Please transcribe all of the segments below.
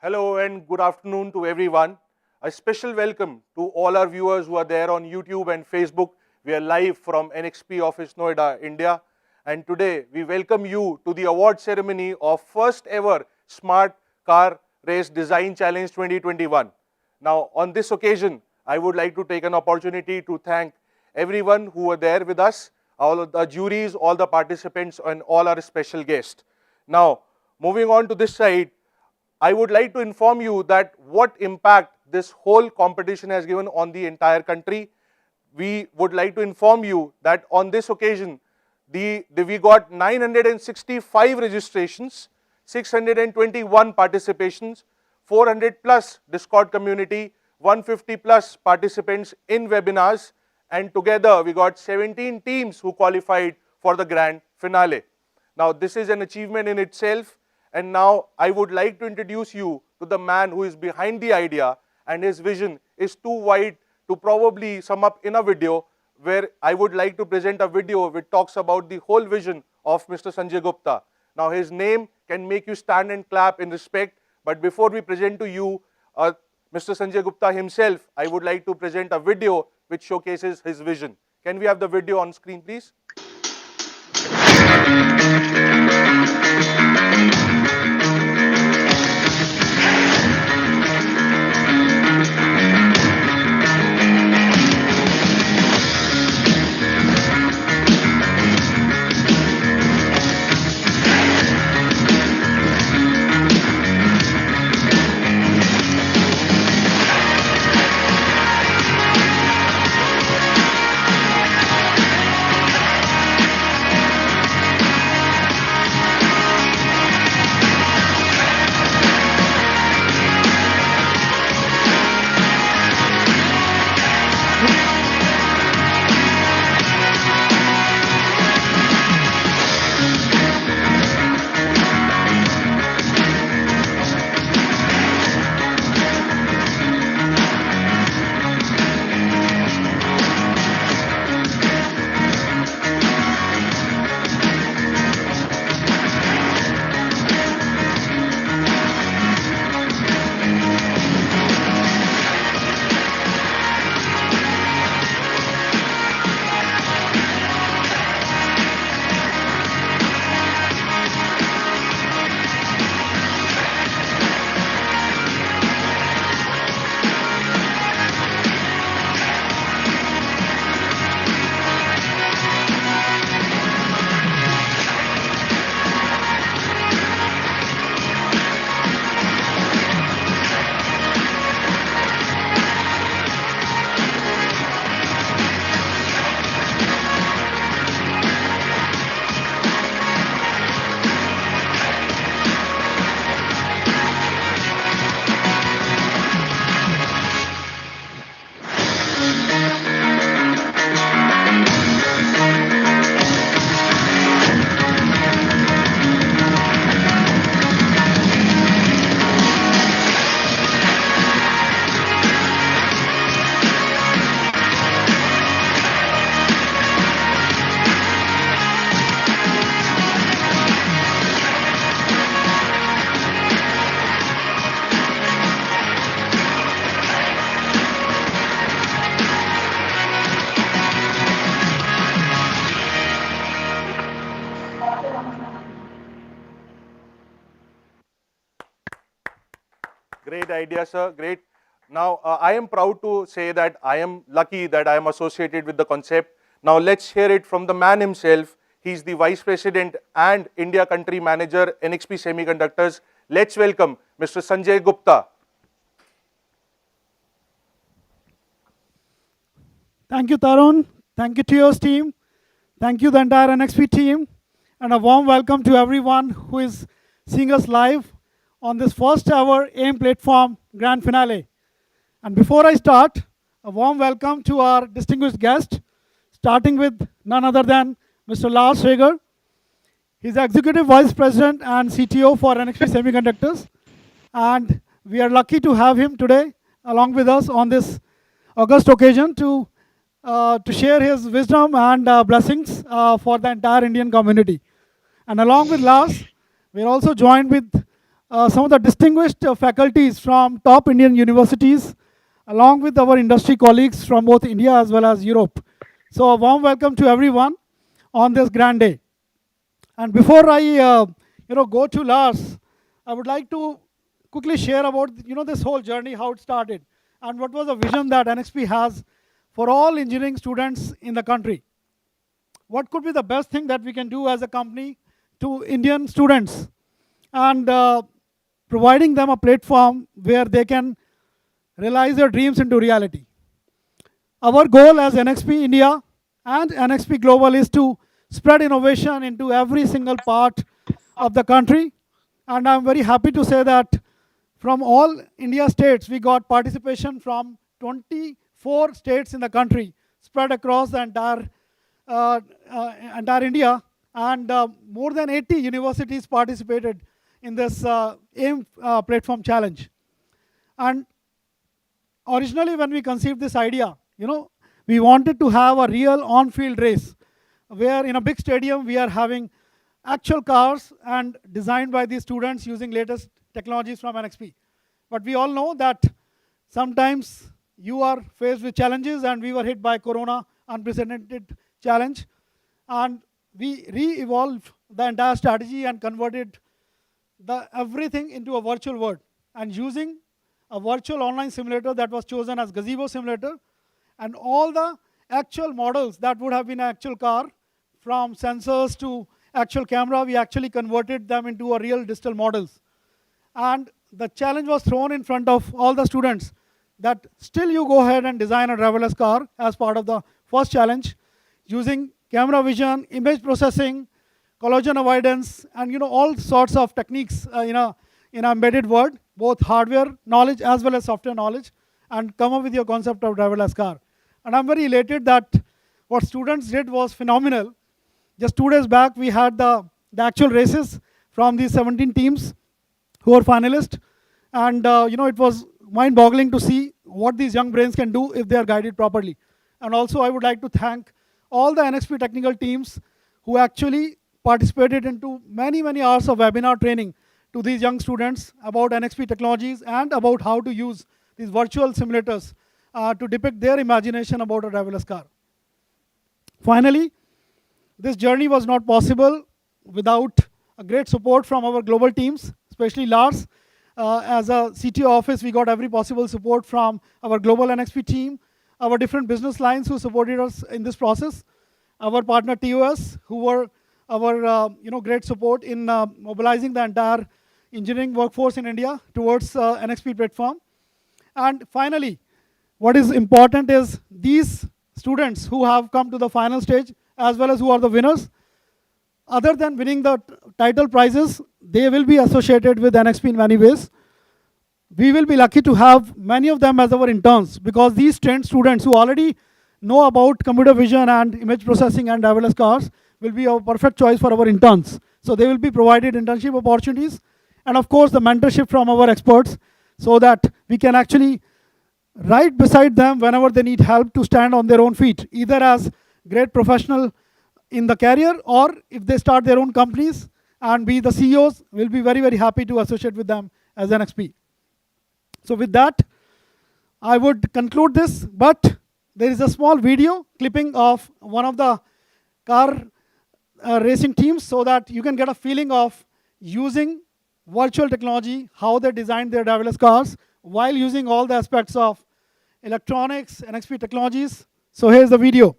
Hello and good afternoon to everyone. A special welcome to all our viewers who are there on YouTube and Facebook. We are live from NXP office Noida, India. And today we welcome you to the award ceremony of first ever Smart Car Race Design Challenge 2021. Now on this occasion, I would like to take an opportunity to thank everyone who were there with us, all of the juries, all the participants and all our special guests. Now moving on to this side, I would like to inform you that what impact this whole competition has given on the entire country. We would like to inform you that on this occasion, we got 965 registrations, 621 participations, 400 plus Discord community, 150 plus participants in webinars, and together we got 17 teams who qualified for the grand finale. Now this is an achievement in itself. And now I would like to introduce you to the man who is behind the idea, and his vision is too wide to probably sum up in a video, where I would like to present a video which talks about the whole vision of Mr. Sanjay Gupta. Now his name can make you stand and clap in respect, but before we present to you Mr. Sanjay Gupta himself, I would like to present a video which showcases his vision. Can we have the video on screen, please? Great idea, sir. Great. Now, I am proud to say that I am lucky that I am associated with the concept. Now, let's hear it from the man himself. He's the Vice President and India Country Manager, NXP Semiconductors. Let's welcome Mr. Sanjay Gupta. Thank you, Tarun. Thank you, TO's team. Thank you, the entire NXP team. And a warm welcome to everyone who is seeing us live on this first ever AIM platform grand finale. And before I start, a warm welcome to our distinguished guest, starting with none other than Mr. Lars Reger. He's Executive Vice President and CTO for NXP Semiconductors. And we are lucky to have him today along with us on this august occasion to share his wisdom and blessings for the entire Indian community. And along with Lars, we're also joined with some of the distinguished faculties from top Indian universities, along with our industry colleagues from both India as well as Europe. So a warm welcome to everyone on this grand day. And before I go to Lars, I would like to quickly share about this whole journey, how it started, and what was the vision that NXP has for all engineering students in the country. What could be the best thing that we can do as a company to Indian students, and providing them a platform where they can realize their dreams into reality. Our goal as NXP India and NXP Global is to spread innovation into every single part of the country. And I'm very happy to say that from all India states, we got participation from 24 states in the country, spread across the entire India, and more than 80 universities participated in this AIM platform challenge. And originally, when we conceived this idea, we wanted to have a real on-field race, where in a big stadium we are having actual cars and designed by these students using latest technologies from NXP. But we all know that sometimes you are faced with challenges, and we were hit by Corona, unprecedented challenge, and we re-evolved the entire strategy and converted everything into a virtual world, and using a virtual online simulator that was chosen as Gazebo Simulator, and all the actual models that would have been an actual car, from sensors to actual camera, we actually converted them into a real digital models. And the challenge was thrown in front of all the students that still you go ahead and design a driverless car as part of the first challenge, using camera vision, image processing, collision avoidance, and all sorts of techniques in an embedded world, both hardware knowledge as well as software knowledge, and come up with your concept of driverless car. And I'm very elated that what students did was phenomenal. Just 2 days back, we had the actual races from these 17 teams who were finalists, and it was mind-boggling to see what these young brains can do if they are guided properly. And also, I would like to thank all the NXP technical teams who actually participated into many, many hours of webinar training to these young students about NXP technologies and about how to use these virtual simulators to depict their imagination about a driverless car. Finally, this journey was not possible without a great support from our global teams, especially Lars. As a CTO office, we got every possible support from our global NXP team, our different business lines who supported us in this process, our partner TOS, who were our great support in mobilizing the entire engineering workforce in India towards NXP platform. And finally, what is important is these students who have come to the final stage, as well as who are the winners, other than winning the title prizes, they will be associated with NXP in many ways. We will be lucky to have many of them as our interns, because these trained students who already know about computer vision and image processing and driverless cars will be a perfect choice for our interns. So they will be provided internship opportunities, and of course the mentorship from our experts, so that we can actually right beside them whenever they need help to stand on their own feet, either as great professional in the career, or if they start their own companies and be the CEOs, we'll be very, very happy to associate with them as NXP. So with that, I would conclude this, but there is a small video clipping of one of the car racing teams, so that you can get a feeling of using virtual technology, how they designed their driverless cars, while using all the aspects of electronics, NXP technologies. So here's the video.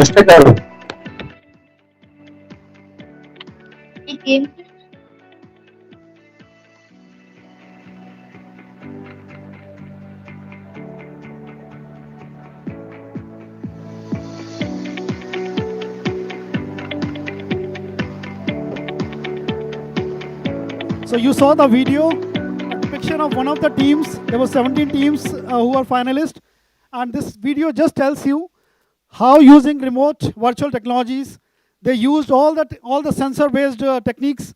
Mr. Karu, Game. So you saw the video, a depiction of one of the teams. There were 17 teams who were finalists. And this video just tells you how using remote virtual technologies, they used all the sensor-based techniques,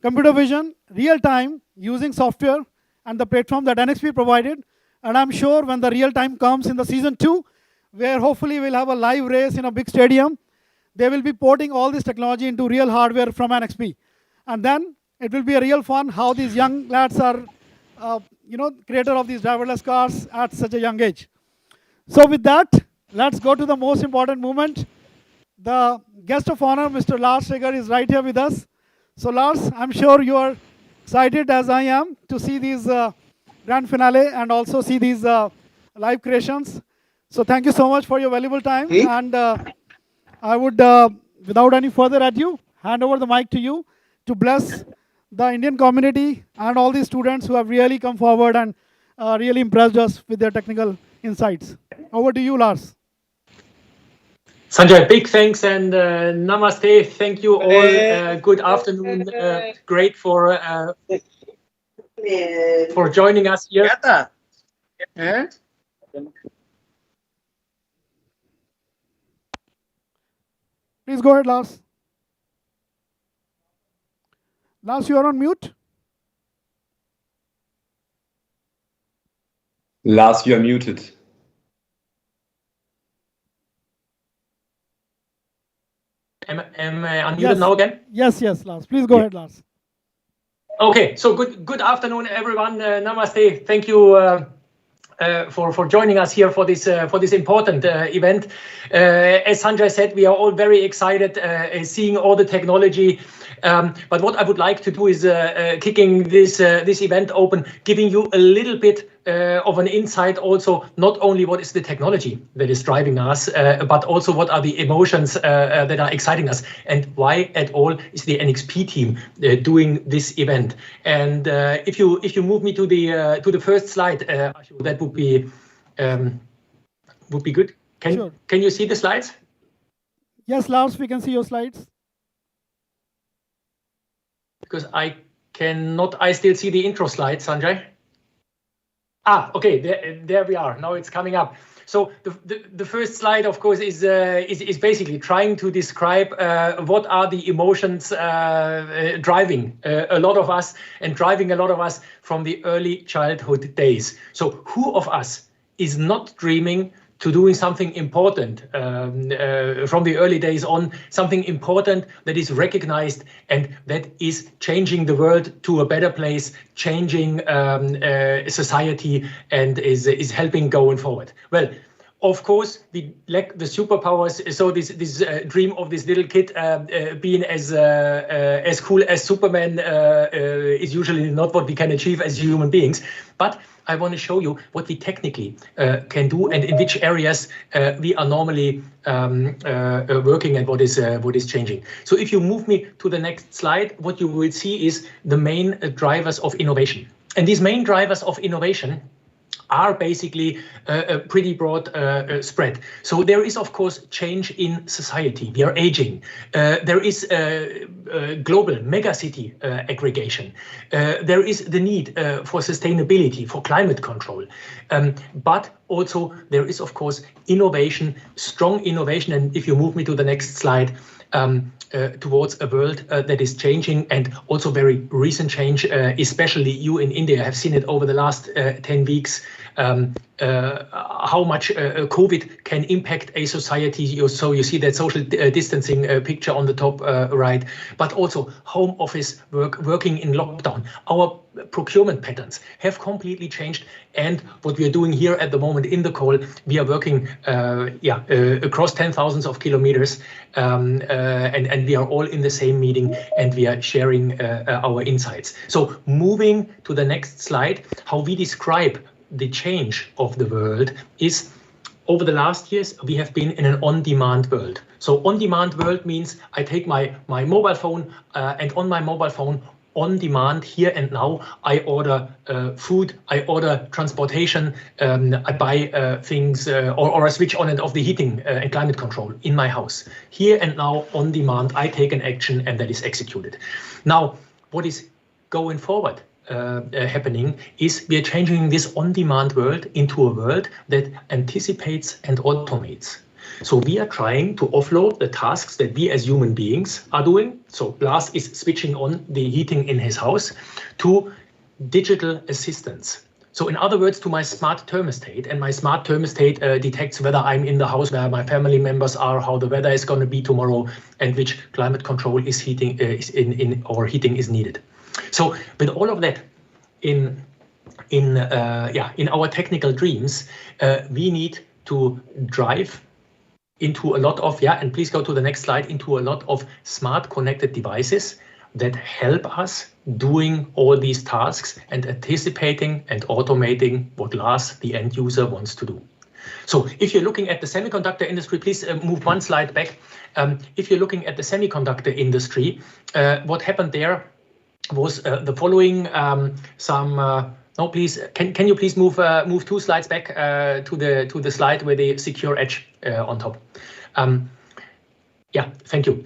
computer vision, real time, using software and the platform that NXP provided. And I'm sure when the real time comes in the season 2, where hopefully we'll have a live race in a big stadium, they will be porting all this technology into real hardware from NXP. And then it will be a real fun how these young lads are, creator of these driverless cars at such a young age. So with that, let's go to the most important moment. The guest of honor, Mr. Lars Trygger, is right here with us. So Lars, I'm sure you are excited as I am to see these grand finale and also see these live creations. So thank you so much for your valuable time. Hey. And I would, without any further ado, hand over the mic to you to bless the Indian community and all these students who have really come forward and really impressed us with their technical insights. Over to you, Lars. Sanjay, big thanks and namaste. Thank you all. Good afternoon. Great for joining us here. Please go ahead, Lars. Lars, you are on mute. Lars, you are muted. Am I unmuted Yes. now again? Yes, Lars. Please go ahead, Lars. Okay, so good afternoon, everyone. Namaste. Thank you for joining us here for this important event. As Sanjay said, we are all very excited seeing all the technology. But what I would like to do is kicking this event open, giving you a little bit of an insight also, not only what is the technology that is driving us, but also what are the emotions that are exciting us, and why at all is the NXP team doing this event. And if you move me to the first slide, Ashu, that would be good. Sure. Can you see the slides? Yes, Lars, we can see your slides. Because I cannot, I still see the intro slide, Sanjay. Okay, there we are. Now it's coming up. So the first slide, of course, is basically trying to describe what are the emotions driving a lot of us and driving a lot of us from the early childhood days. So who of us is not dreaming to doing something important from the early days on, something important that is recognized and that is changing the world to a better place, changing society, and is helping going forward? Well, of course, we lack the superpowers. So this dream of this little kid being as cool as Superman is usually not what we can achieve as human beings. But I want to show you what we technically can do and in which areas we are normally working and what is changing. So if you move me to the next slide, what you will see is the main drivers of innovation. And these main drivers of innovation are basically a pretty broad spread. So there is, of course, change in society. We are aging. There is global megacity aggregation. There is the need for sustainability, for climate control. But also there is, of course, innovation, strong innovation. And if you move me to the next slide, towards a world that is changing, and also very recent change, especially you in India have seen it over the last 10 weeks, how much COVID can impact a society. So you see that social distancing picture on the top right, but also home office working in lockdown. Our procurement patterns have completely changed, and what we are doing here at the moment in the call, we are working across 10,000 of kilometers, and we are all in the same meeting, and we are sharing our insights. So moving to the next slide, how we describe the change of the world is, over the last years, we have been in an on-demand world. So on-demand world means I take my mobile phone, and on my mobile phone, on demand, here and now, I order food, I order transportation, I buy things, or I switch on and off the heating and climate control in my house. Here and now, on demand, I take an action and that is executed. Now, what is going forward happening is we are changing this on-demand world into a world that anticipates and automates. So we are trying to offload the tasks that we as human beings are doing. So Lars is switching on the heating in his house to digital assistants. So in other words, to my smart thermostat, and my smart thermostat detects whether I'm in the house, where my family members are, how the weather is going to be tomorrow, and which climate control is heating is needed. So with all of that in our technical dreams, we need to drive into a lot of, and please go to the next slide, into a lot of smart connected devices that help us doing all these tasks and anticipating and automating what Lars, the end user, wants to do. So if you're looking at the semiconductor industry, please move one slide back. If you're looking at the semiconductor industry, what happened there was the following. No, please, can you please move 2 slides back to the slide with the secure edge on top? Yeah, thank you.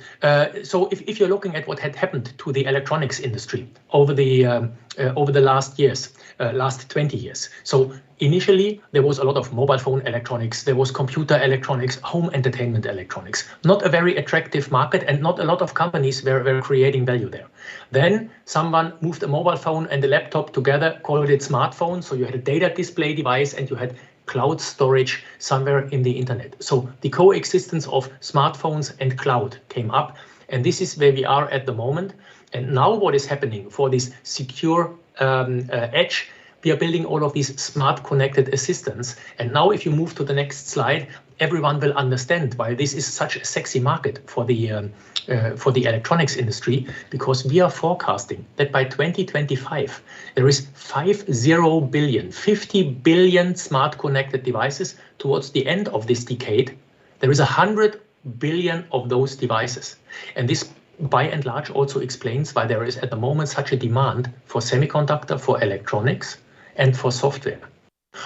So if you're looking at what had happened to the electronics industry over the last years, last 20 years. So initially, there was a lot of mobile phone electronics, there was computer electronics, home entertainment electronics. Not a very attractive market, and not a lot of companies were creating value there. Then someone moved a mobile phone and a laptop together, called it smartphone. So you had a data display device and you had cloud storage somewhere in the internet. So the coexistence of smartphones and cloud came up, and this is where we are at the moment. And now what is happening for this secure edge, we are building all of these smart connected assistants. And now if you move to the next slide, everyone will understand why this is such a sexy market for the electronics industry, because we are forecasting that by 2025, there is 50 billion smart connected devices. Towards the end of this decade, there is 100 billion of those devices. And this, by and large, also explains why there is at the moment such a demand for semiconductor, for electronics, and for software.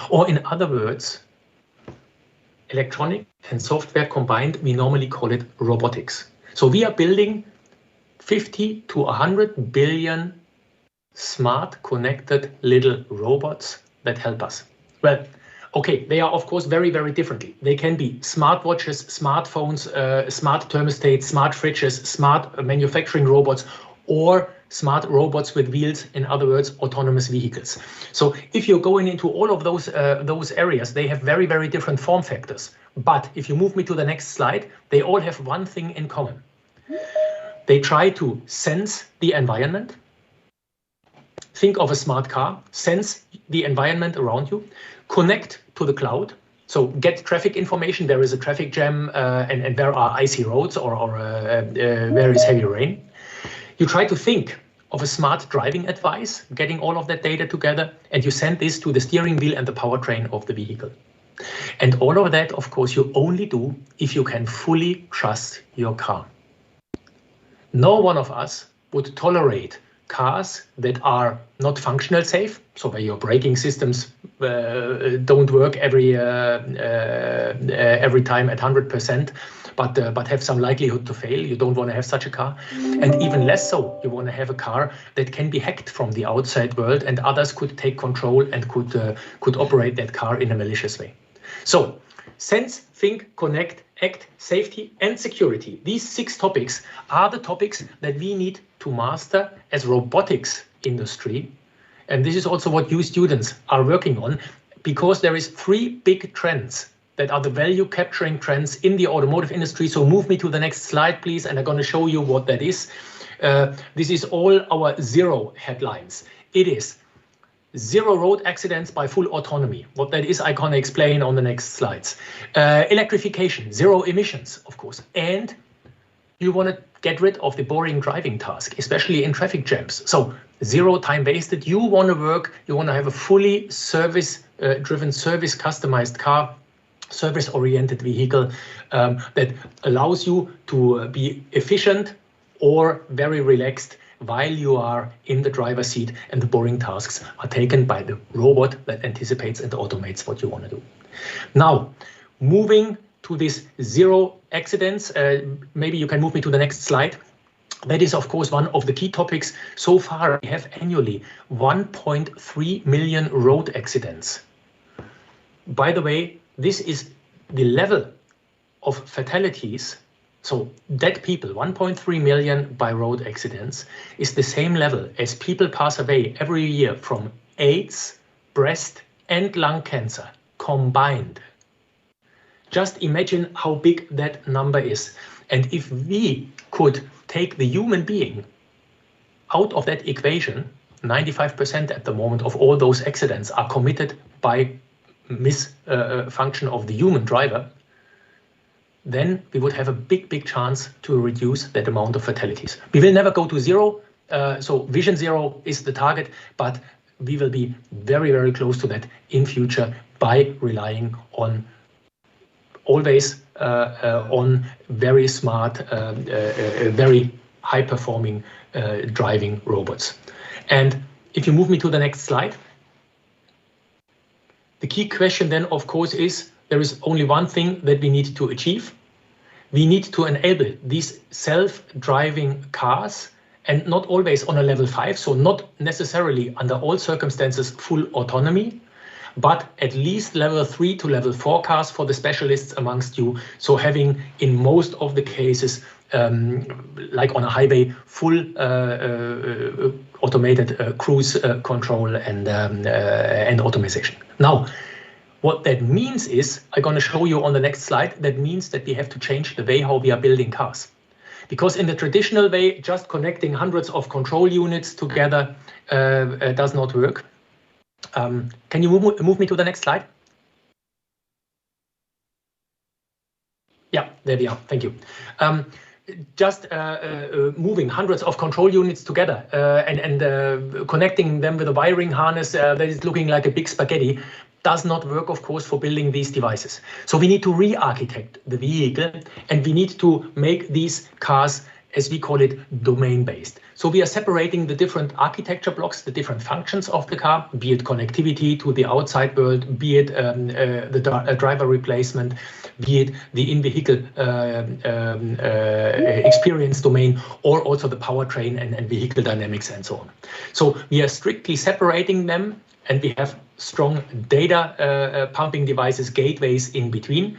Or in other words, electronic and software combined, we normally call it robotics. So we are building 50 to 100 billion smart connected little robots that help us. Well, okay, they are of course very, very differently. They can be smartwatches, smartphones, smart thermostats, smart fridges, smart manufacturing robots, or smart robots with wheels, in other words, autonomous vehicles. So if you're going into all of those areas, they have very, very different form factors. But if you move me to the next slide, they all have one thing in common. They try to sense the environment. Think of a smart car, sense the environment around you, connect to the cloud. So get traffic information, there is a traffic jam and there are icy roads or where is heavy rain. You try to think of a smart driving advice, getting all of that data together, and you send this to the steering wheel and the powertrain of the vehicle. And all of that, of course, you only do if you can fully trust your car. No one of us would tolerate cars that are not functional safe, so where your braking systems don't work every time at 100%, but have some likelihood to fail. You don't want to have such a car. And even less so, you want to have a car that can be hacked from the outside world, and others could take control and could operate that car in a malicious way. So sense, think, connect, act, safety, and security. These 6 topics are the topics that we need to master as robotics industry. And this is also what you students are working on, because there is 3 big trends that are the value capturing trends in the automotive industry. So move me to the next slide, please. And I'm going to show you what that is. This is all our zero headlines. It is 0 road accidents by full autonomy. What that is, I can explain on the next slides. Electrification, 0 emissions, of course. And you want to get rid of the boring driving task, especially in traffic jams. So 0 time wasted. You want to work, you want to have a fully service-driven, service-customized car, service-oriented vehicle that allows you to be efficient or very relaxed while you are in the driver's seat, and the boring tasks are taken by the robot that anticipates and automates what you want to do. Now, moving to this 0 accidents, maybe you can move me to the next slide. That is, of course, one of the key topics. So far, we have annually 1.3 million road accidents. By the way, this is the level of fatalities. So dead people, 1.3 million by road accidents, is the same level as people pass away every year from AIDS, breast and lung cancer combined. Just imagine how big that number is. And if we could take the human being out of that equation, 95% at the moment of all those accidents are committed by misfunction of the human driver, then we would have a big chance to reduce that amount of fatalities. We will never go to zero, so vision zero is the target, but we will be very close to that in future by relying on always on very smart, very high-performing driving robots. And if you move me to the next slide, the key question then, of course, is there is only one thing that we need to achieve. We need to enable these self-driving cars, and not always on a level 5, so not necessarily under all circumstances full autonomy, but at least level 3 to level 4 cars for the specialists amongst you. So having in most of the cases, like on a highway, full automated cruise control and automation. Now, what that means is, I'm going to show you on the next slide, that means that we have to change the way how we are building cars. Because in the traditional way, just connecting hundreds of control units together does not work. Can you move me to the next slide? Yeah, there we are. Thank you. Just moving hundreds of control units together and connecting them with a wiring harness that is looking like a big spaghetti does not work, of course, for building these devices. So we need to re-architect the vehicle, and we need to make these cars, as we call it, domain-based. So we are separating the different architecture blocks, the different functions of the car, be it connectivity to the outside world, be it the driver replacement, be it the in-vehicle experience domain, or also the powertrain and vehicle dynamics and so on. So we are strictly separating them, and we have strong data pumping devices, gateways in between.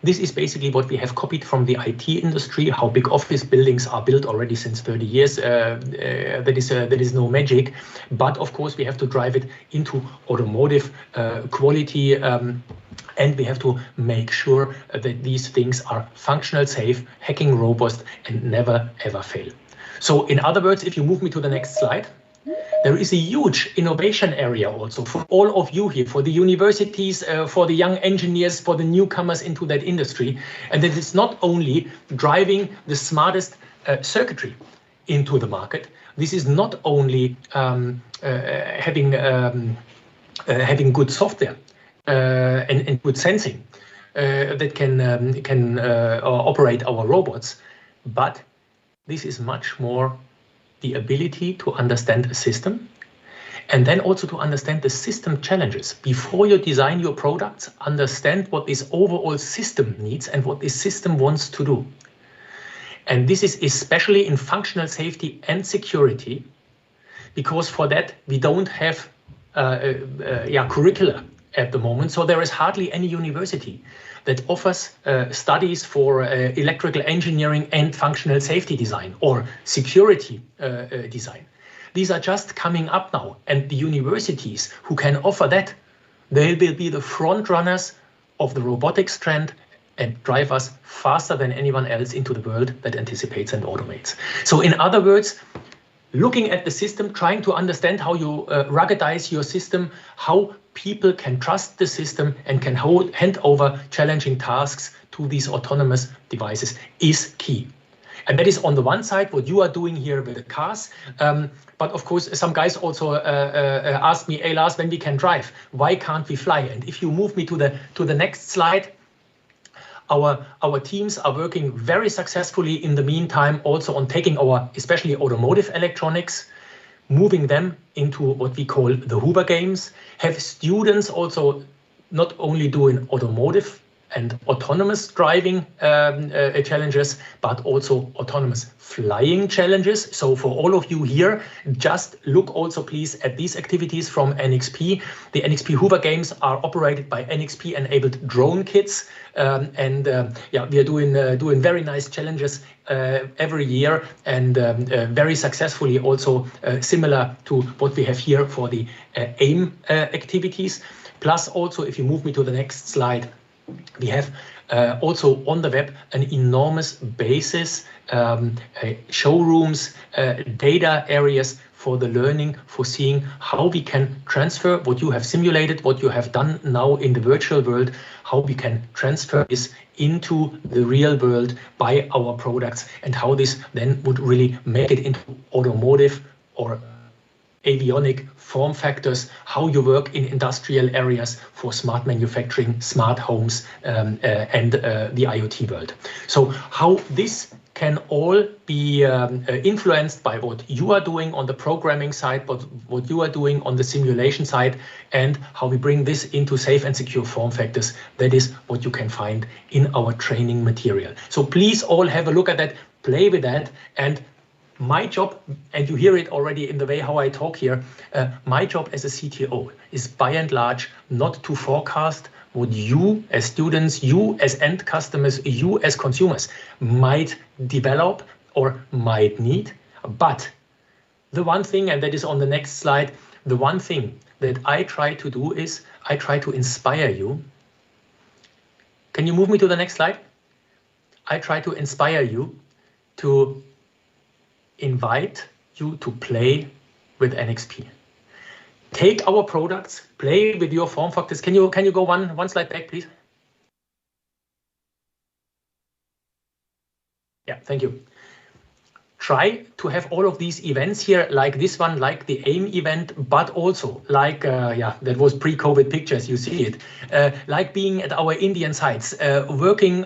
This is basically what we have copied from the IT industry, how big office buildings are built already since 30 years. That is no magic, but of course we have to drive it into automotive quality, and we have to make sure that these things are functional, safe, hacking robust, and never ever fail. So in other words, if you move me to the next slide, there is a huge innovation area also for all of you here, for the universities, for the young engineers, for the newcomers into that industry. And that is not only driving the smartest circuitry into the market. This is not only having good software and good sensing that can operate our robots, but this is much more the ability to understand a system, and then also to understand the system challenges. Before you design your products, understand what this overall system needs and what this system wants to do. And this is especially in functional safety and security, because for that we don't have curricula at the moment. So there is hardly any university that offers studies for electrical engineering and functional safety design or security design. These are just coming up now, and the universities who can offer that, they will be the front runners of the robotics trend and drive us faster than anyone else into the world that anticipates and automates. So in other words, looking at the system, trying to understand how you ruggedize your system, how people can trust the system and can hand over challenging tasks to these autonomous devices is key. And that is on the one side what you are doing here with the cars. But of course, some guys also asked me, hey Lars, when we can drive, why can't we fly? And if you move me to the next slide, our teams are working very successfully in the meantime also on taking our, especially automotive electronics, moving them into what we call the Huber games, have students also not only doing automotive and autonomous driving challenges, but also autonomous flying challenges. So for all of you here, just look also please at these activities from NXP. The NXP Hoover Games are operated by NXP-enabled drone kits, and yeah, we are doing very nice challenges every year, and very successfully also similar to what we have here for the AIM activities. Plus also, if you move me to the next slide, we have also on the web an enormous basis, showrooms, data areas for the learning, for seeing how we can transfer what you have simulated, what you have done now in the virtual world, how we can transfer this into the real world by our products, and how this then would really make it into automotive or avionic form factors, how you work in industrial areas for smart manufacturing, smart homes, and the IoT world. So how this can all be influenced by what you are doing on the programming side, but what you are doing on the simulation side, and how we bring this into safe and secure form factors. That is what you can find in our training material. So please all have a look at that, play with that, and my job, and you hear it already in the way how I talk here, my job as a CTO is by and large not to forecast what you as students, you as end customers, you as consumers might develop or might need. But the one thing, and that is on the next slide, the one thing that I try to do is I try to inspire you. Can you move me to the next slide? I try to inspire you, to invite you to play with NXP. Take our products, play with your form factors. Can you go one slide back, please? Yeah, thank you. Try to have all of these events here, like this one, like the AIM event, but also like, yeah, that was pre-COVID pictures, you see it, like being at our Indian sites, working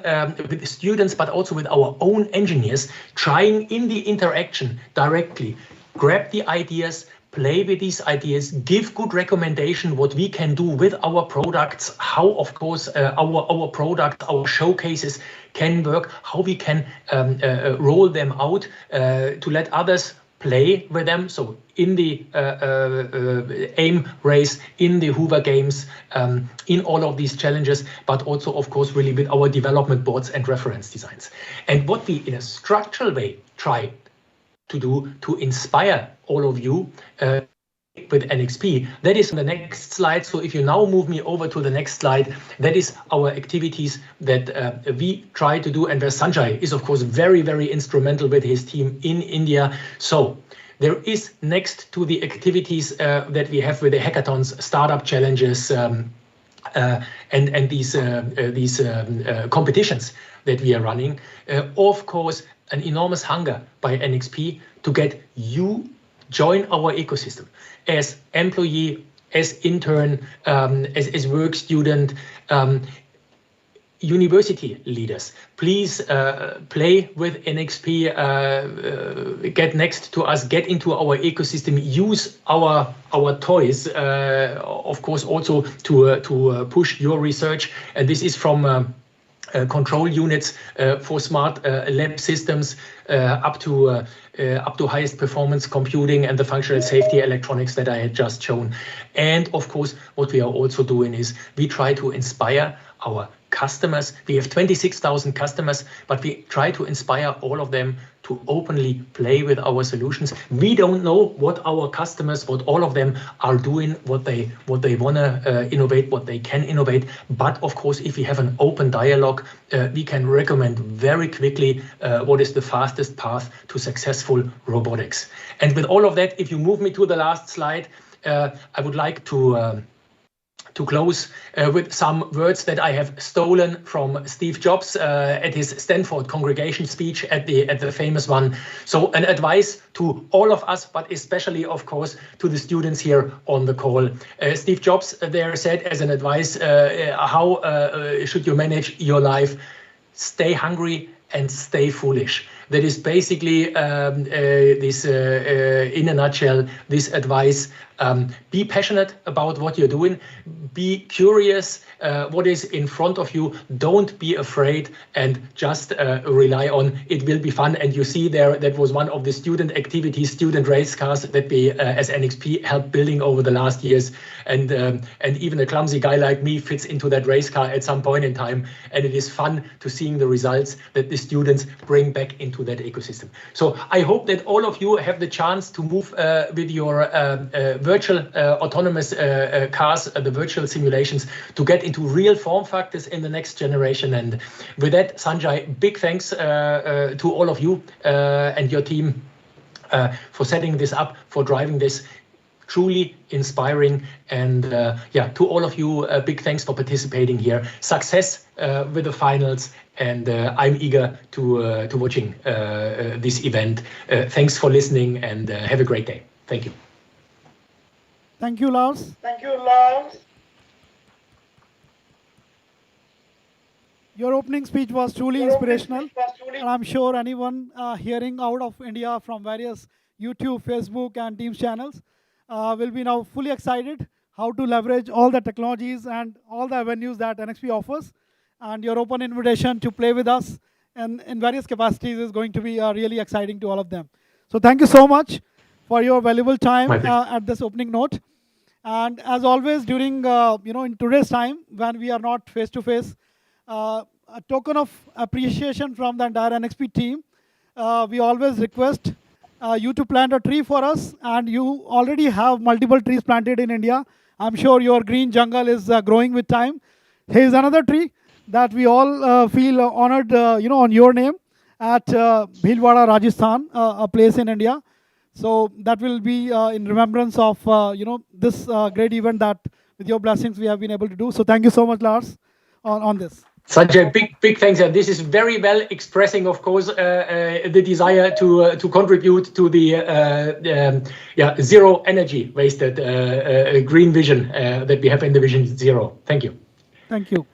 with students, but also with our own engineers, trying in the interaction directly, grab the ideas, play with these ideas, give good recommendation what we can do with our products, how of course our product, our showcases can work, how we can roll them out to let others play with them. So in the AIM race, in the Hoover Games, in all of these challenges, but also of course really with our development boards and reference designs. And what we in a structural way try to do to inspire all of you with NXP, that is on the next slide. So if you now move me over to the next slide, that is our activities that we try to do, and where Sanjay is of course very, very instrumental with his team in India. So there is, next to the activities that we have with the hackathons, startup challenges, and these competitions that we are running, of course, an enormous hunger by NXP to get you join our ecosystem as employee, as intern, as work student, university leaders. Please play with NXP, get next to us, get into our ecosystem, use our toys, of course, also to push your research. And this is from control units for smart lab systems up to highest performance computing and the functional safety electronics that I had just shown. And of course, what we are also doing is we try to inspire our customers. We have 26,000 customers, but we try to inspire all of them to openly play with our solutions. We don't know what our customers, what all of them are doing, what they want to innovate, what they can innovate. But of course, if we have an open dialogue, we can recommend very quickly what is the fastest path to successful robotics. And with all of that, if you move me to the last slide, I would like to close with some words that I have stolen from Steve Jobs at his Stanford congregation speech at the famous one. So an advice to all of us, but especially, of course, to the students here on the call. Steve Jobs there said as an advice, how should you manage your life? Stay hungry and stay foolish. that is basically this, in a nutshell, this advice. Be passionate about what you're doing. Be curious what is in front of you. Don't be afraid, and just rely on it will be fun. And you see there, that was one of the student activities, student race cars that we as NXP helped building over the last years. And even a clumsy guy like me fits into that race car at some point in time. And it is fun to seeing the results that the students bring back into that ecosystem. So I hope that all of you have the chance to move with your virtual autonomous cars, the virtual simulations, to get into real form factors in the next generation. And with that, Sanjay, big thanks to all of you and your team for setting this up, for driving this. Truly inspiring. And yeah, to all of you, big thanks for participating here. Success with the finals. And I'm eager to watching this event. Thanks for listening, and have a great day. Thank you. Thank you, Lars. Thank you, Lars. Your opening speech was truly inspirational. And I'm sure anyone hearing out of India from various YouTube, Facebook, and Teams channels will be now fully excited how to leverage all the technologies and all the avenues that NXP offers. And your open invitation to play with us and in various capacities is going to be really exciting to all of them. So thank you so much for your valuable time at this opening note. And as always, during, in today's time, when we are not face-to-face, a token of appreciation from the entire NXP team, we always request you to plant a tree for us. And you already have multiple trees planted in India. I'm sure your green jungle is growing with time. Here's another tree that we all feel honored, on your name at Bhilwara, Rajasthan, a place in India. So that will be in remembrance of, this great event that with your blessings we have been able to do. So thank you so much, Lars, on this. Sanjay, big thanks. And this is very well expressing, of course, the desire to contribute to the zero energy wasted green vision that we have in the Vision Zero. Thank you. Thank you.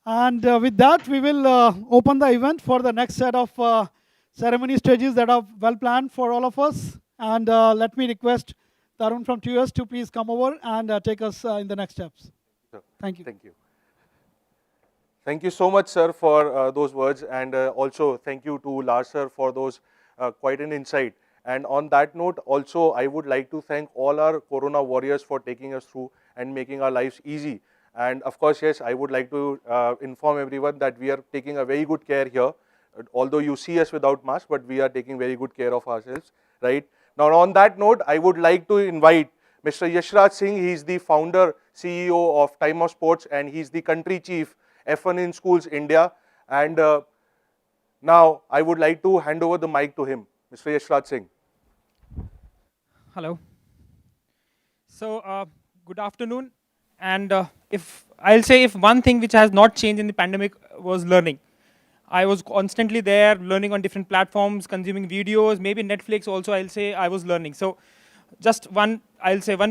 And with that, we will open the event for the next set of ceremony stages that are well planned for all of us. And let me request Tarun from TUS to please come over and take us in the next steps. Thank you. Thank you. Thank you so much, sir, for those words. And also thank you to Lars, sir, for those quite an insight. And on that note, also, I would like to thank all our Corona warriors for taking us through and making our lives easy. And of course, yes, I would like to inform everyone that we are taking a very good care here. Although you see us without mask, but we are taking very good care of ourselves, right? Now, on that note, I would like to invite Mr. Yashraj Singh. He is the founder, CEO of Time of Sports, and he's the country chief, F1 in Schools India. And now I would like to hand over the mic to him, Mr. Yashraj Singh. Hello. So, good afternoon. And if one thing which has not changed in the pandemic was learning. I was constantly there, learning on different platforms, consuming videos, maybe Netflix also, I'll say I was learning. So just one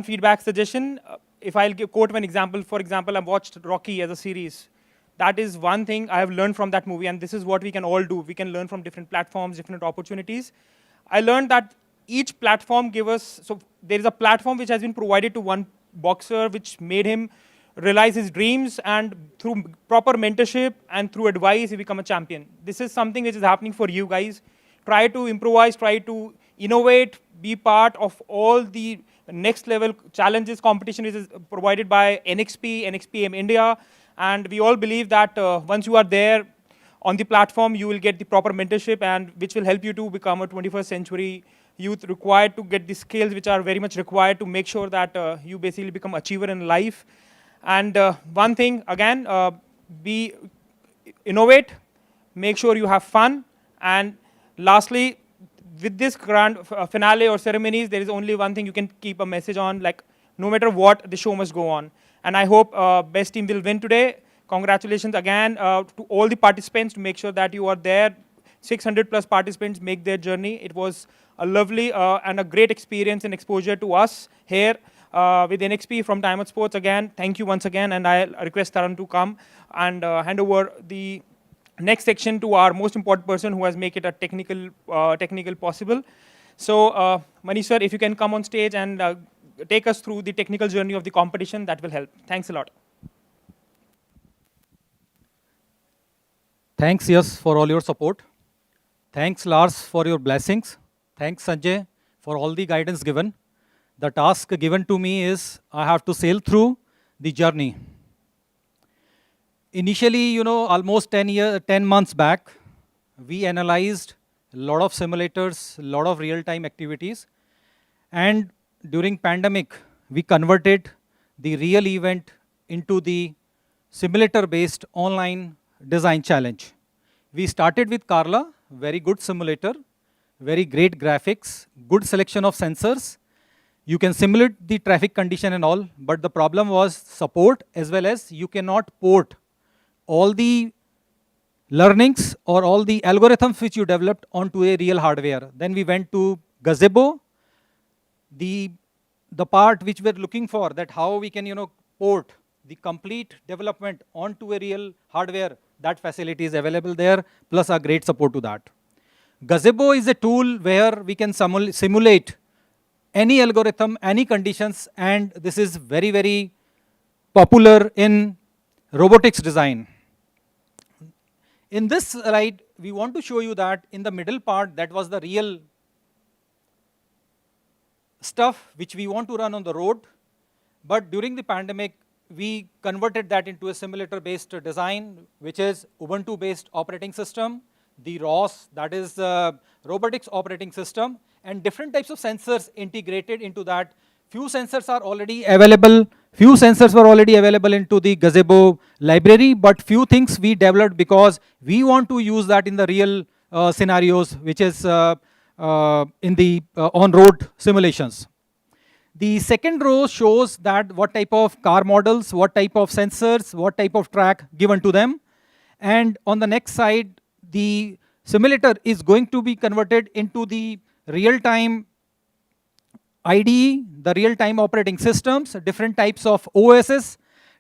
feedback suggestion. If I'll quote one example, for example, I've watched Rocky as a series. That is one thing I have learned from that movie, and this is what we can all do. We can learn from different platforms, different opportunities. I learned that each platform give us, so there is a platform which has been provided to one boxer, which made him realize his dreams, and through proper mentorship and through advice, he become a champion. This is something which is happening for you guys. Try to improvise, try to innovate, be part of all the next level challenges, competition which is provided by NXP, NXPM India. And we all believe that once you are there on the platform, you will get the proper mentorship, and which will help you to become a 21st century youth, required to get the skills which are very much required to make sure that you basically become achiever in life. And one thing, again, be innovate, make sure you have fun. And lastly, with this grand finale or ceremonies, there is only one thing you can keep a message on, like no matter what, the show must go on. And I hope best team will win today. Congratulations again to all the participants, to make sure that you are there. 600 plus participants make their journey. It was a lovely and a great experience and exposure to us here with NXP from Time Out Sports. Again, thank you once again, and I request Tarun to come and hand over the next section to our most important person who has make it a technical possible. So Manish sir, if you can come on stage and take us through the technical journey of the competition, that will help. Thanks a lot. Thanks, Yash, for all your support. Thanks, Lars, for your blessings. Thanks, Sanjay, for all the guidance given. The task given to me is I have to sail through the journey. Initially, almost 10 months back, we analyzed a lot of simulators, a lot of real-time activities. And during pandemic, we converted the real event into the simulator-based online design challenge. We started with Carla, very good simulator, very great graphics, good selection of sensors. You can simulate the traffic condition and all, but the problem was support, as well as you cannot port all the learnings or all the algorithms which you developed onto a real hardware. Then we went to Gazebo, the part which we're looking for, that how we can port the complete development onto a real hardware. That facility is available there, plus a great support to that. Gazebo is a tool where we can simulate any algorithm, any conditions, and this is very, very popular in robotics design. In this slide, we want to show you that in the middle part, that was the real stuff which we want to run on the road. But during the pandemic, we converted that into a simulator-based design, which is Ubuntu-based operating system, the ROS, that is robotics operating system, and different types of sensors integrated into that. Few sensors are already available. Few sensors were already available into the Gazebo library, but few things we developed because we want to use that in the real scenarios, which is in the on-road simulations. The second row shows that what type of car models, what type of sensors, what type of track given to them. And on the next side, the simulator is going to be converted into the real-time IDE, the real-time operating systems, different types of OSs,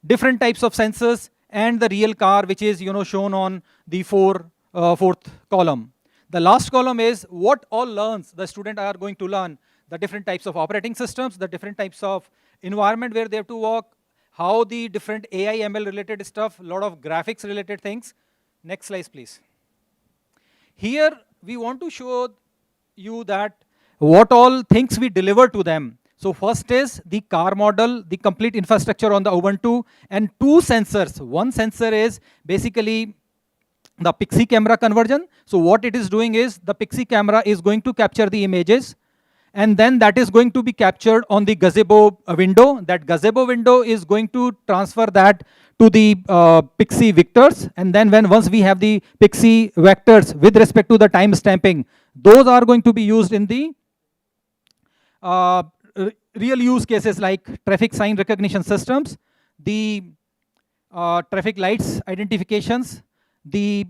different types of sensors, and the real car, which is shown on the fourth column. The last column is what all learns the student are going to learn, the different types of operating systems, the different types of environment where they have to work, how the different AI, ML related stuff, a lot of graphics related things. Next slide, please. Here, we want to show you that what all things we deliver to them. So first is the car model, the complete infrastructure on the Ubuntu, and two sensors. One sensor is basically the Pixie camera conversion. So what it is doing is the Pixie camera is going to capture the images, and then that is going to be captured on the Gazebo window. That Gazebo window is going to transfer that to the Pixie vectors, and then once we have the Pixie vectors with respect to the time stamping, those are going to be used in the real use cases like traffic sign recognition systems, the traffic lights identifications, the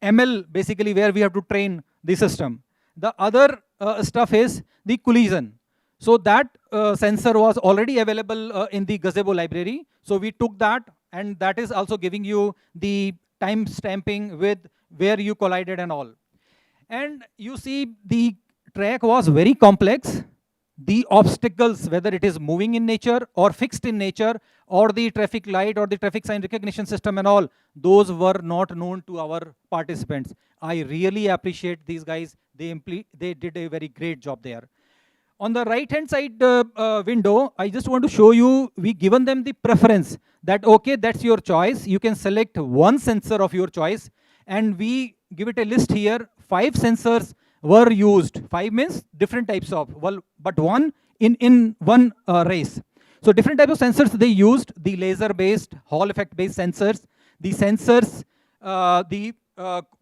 ML basically where we have to train the system. The other stuff is the collision. So that sensor was already available in the Gazebo library. So we took that, and that is also giving you the time stamping with where you collided and all. And you see the track was very complex. The obstacles, whether it is moving in nature or fixed in nature, or the traffic light or the traffic sign recognition system and all, those were not known to our participants. I really appreciate these guys. They did a very great job there. On the right-hand side window, I just want to show you, we given them the preference that, okay, that's your choice. You can select one sensor of your choice, and we give it a list here. 5 sensors were used. 5 means different types of, well, but one in one race. So different types of sensors they used, the laser-based, Hall effect-based sensors, the sensors, the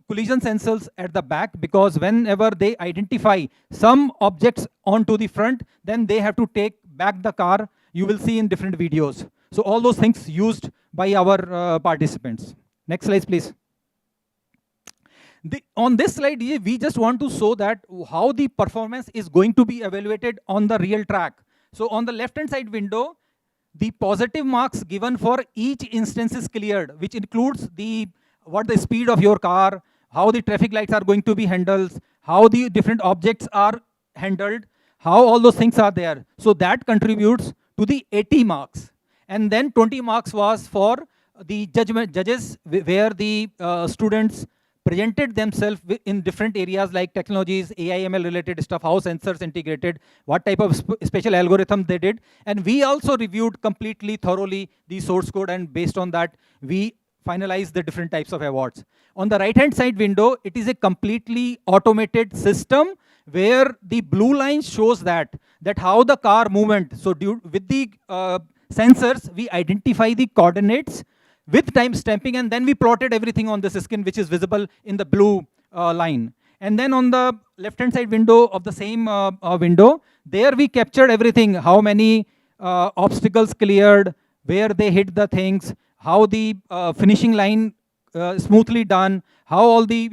collision sensors at the back, because whenever they identify some objects onto the front, then they have to take back the car. You will see in different videos. So all those things used by our participants. Next slide, please. On this slide, we just want to show that how the performance is going to be evaluated on the real track. So on the left-hand side window, the positive marks given for each instance is cleared, which includes the what the speed of your car, how the traffic lights are going to be handled, how the different objects are handled, how all those things are there. So that contributes to the 80 marks. And then 20 marks was for the judges, where the students presented themselves in different areas like technologies, AI, ML related stuff, how sensors integrated, what type of special algorithm they did. And we also reviewed completely thoroughly the source code, and based on that, we finalized the different types of awards. On the right-hand side window, it is a completely automated system where the blue line shows that how the car movement. So with the sensors, we identify the coordinates with time stamping, and then we plotted everything on this screen, which is visible in the blue line. And then on the left-hand side window of the same window, there we captured everything, how many obstacles cleared, where they hit the things, how the finishing line smoothly done, how all the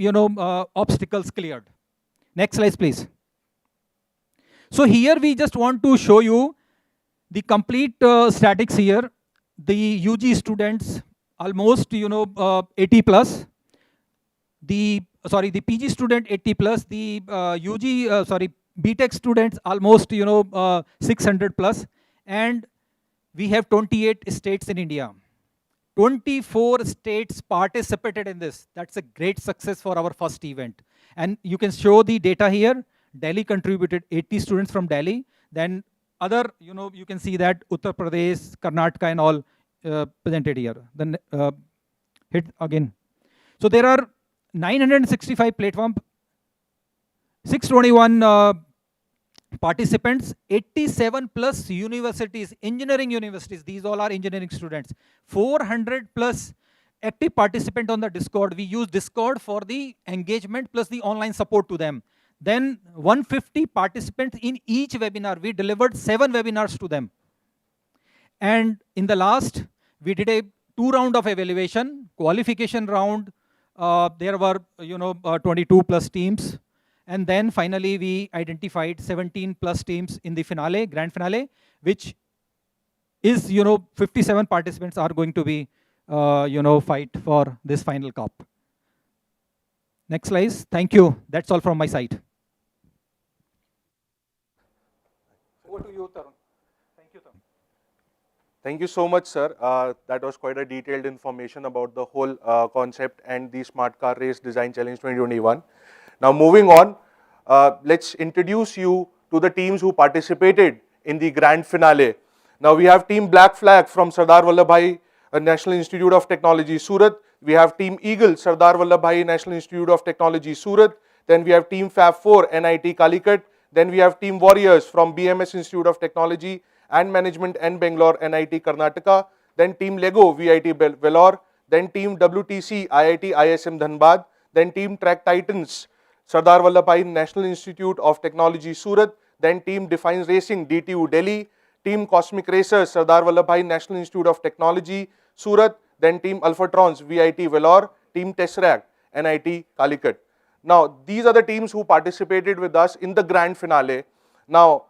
obstacles cleared. Next slide, please. So here we just want to show you the complete statics here. The UG students, almost 80 plus. The PG student 80 plus. The BTech students almost 600 plus. And we have 28 states in India. 24 states participated in this. That's a great success for our first event. And you can show the data here. Delhi contributed 80 students from Delhi. Then other, you can see that Uttar Pradesh, Karnataka and all presented here. Then hit again. So there are 965 platforms, 621 participants, 87 plus universities, engineering universities. These all are engineering students. 400 plus active participant on the Discord. We use Discord for the engagement plus the online support to them. Then 150 participants in each webinar. We delivered 7 webinars to them. And in the last, we did a 2 round of evaluation, qualification round. There were 22 plus teams. And then finally, we identified 17 plus teams in the finale, grand finale, which is 57 participants are going to be fight for this final cup. Next slide. Thank you. That's all from my side. Over to you, Tarun. Thank you, Tarun. Thank you so much, sir. That was quite a detailed information about the whole concept and the Smart Car Race Design Challenge 2021. Now moving on, let's introduce you to the teams who participated in the grand finale. Now we have Team Black Flag from Sardar Vallabhbhai National Institute of Technology, Surat. We have Team Eagle, Sardar Vallabhbhai National Institute of Technology, Surat. Then we have Team Fab 4, NIT Calicut. Then we have Team Warriors from BMS Institute of Technology and Management and Bangalore, NIT Karnataka. Then Team Lego, VIT Vellore. Then Team WTC, IIT ISM Dhanbad. Then Team Track Titans, Sardar Vallabhbhai National Institute of Technology, Surat. Then Team Defines Racing, DTU Delhi. Team Cosmic Racers, Sardar Vallabhbhai National Institute of Technology, Surat. Then Team Alphatrons, VIT Vellore. Team Tesseract, NIT Calicut. Now, these are the teams who participated with us in the grand finale. Now,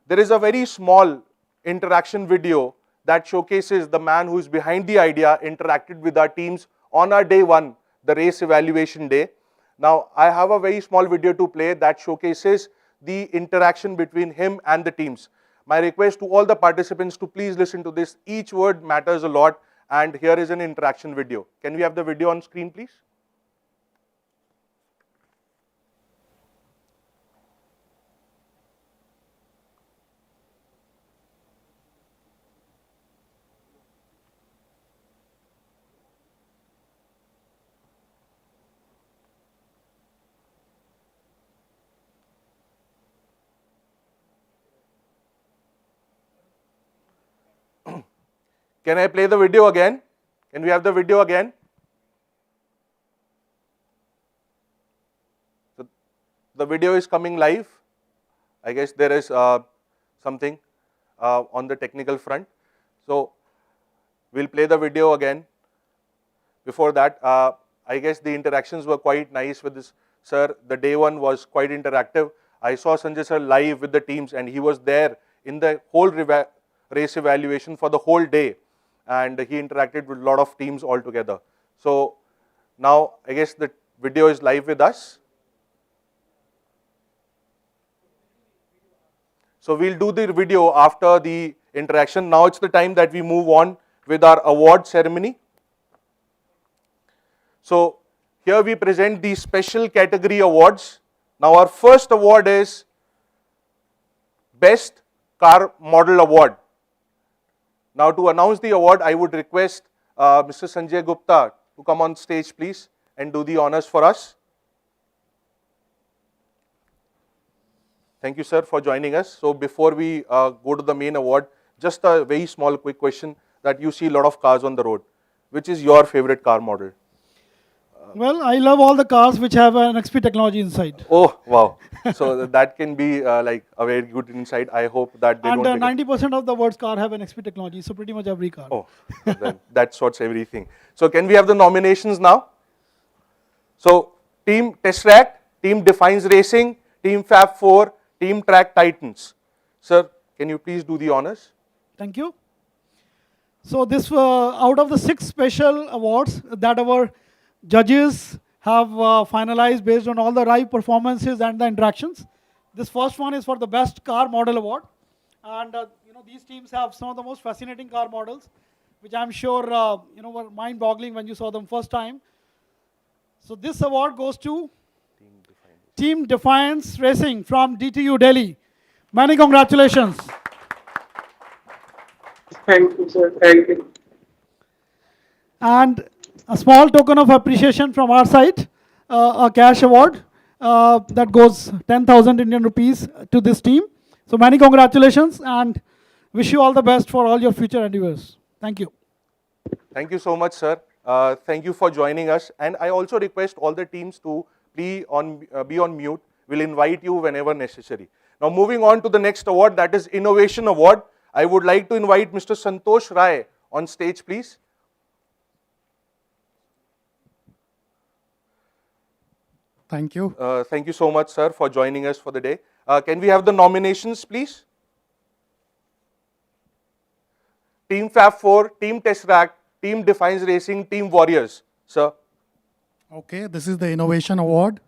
there is a very small interaction video that showcases the man who is behind the idea interacted with our teams on our day 1, the race evaluation day. Now, I have a very small video to play that showcases the interaction between him and the teams. My request to all the participants to please listen to this. Each word matters a lot, and here is an interaction video. Can we have the video on screen, please? Can I play the video again? Can we have the video again? So the video is coming live. I guess there is something on the technical front. So we'll play the video again. Before that, I guess the interactions were quite nice with this sir. The day 1 was quite interactive. I saw Sanjay sir live with the teams, and he was there in the whole race evaluation for the whole day. And he interacted with a lot of teams altogether. So Now, I guess the video is live with us. So we'll do the video after the interaction. Now it's the time that we move on with our award ceremony. So here we present the special category awards. Now our first award is Best Car Model Award. Now to announce the award, I would request Mr. Sanjay Gupta to come on stage, please, and do the honors for us. Thank you, sir, for joining us. So before we go to the main award, just a very small quick question that you see a lot of cars on the road. Which is your favorite car model? Well, I love all the cars which have an XP technology inside. Oh, wow. So that can be like a very good insight. I hope that they And don't take it. 90% of the world's car have an XP technology, so pretty much every car. Oh, then that sorts everything. So can we have the nominations now? So Team Tesseract, Team Defines Racing, Team Fab 4, Team Track Titans. Sir, can you please do the honors? Thank you. So this, out of the 6 special awards that our judges have finalized based on all the live performances and the interactions, this first one is for the Best Car Model Award. And these teams have some of the most fascinating car models, which I'm sure were mind-boggling when you saw them first time. So this award goes to Team Defiance Racing from DTU Delhi. Many congratulations. Thank you, sir. Thank you. And a small token of appreciation from our side, a cash award that goes 10,000 Indian rupees to this team. So many congratulations and wish you all the best for all your future endeavors. Thank you. Thank you so much, sir. Thank you for joining us. And I also request all the teams to be on mute. We'll invite you whenever necessary. Now moving on to the next award, that is Innovation Award. I would like to invite Mr. Santosh Rai on stage, please. Thank you. Thank you so much, sir, for joining us for the day. Can we have the nominations, please? Team Fab 4, Team Tesseract, Team Defines Racing, Team Warriors. Sir. Okay, this is the Innovation Award.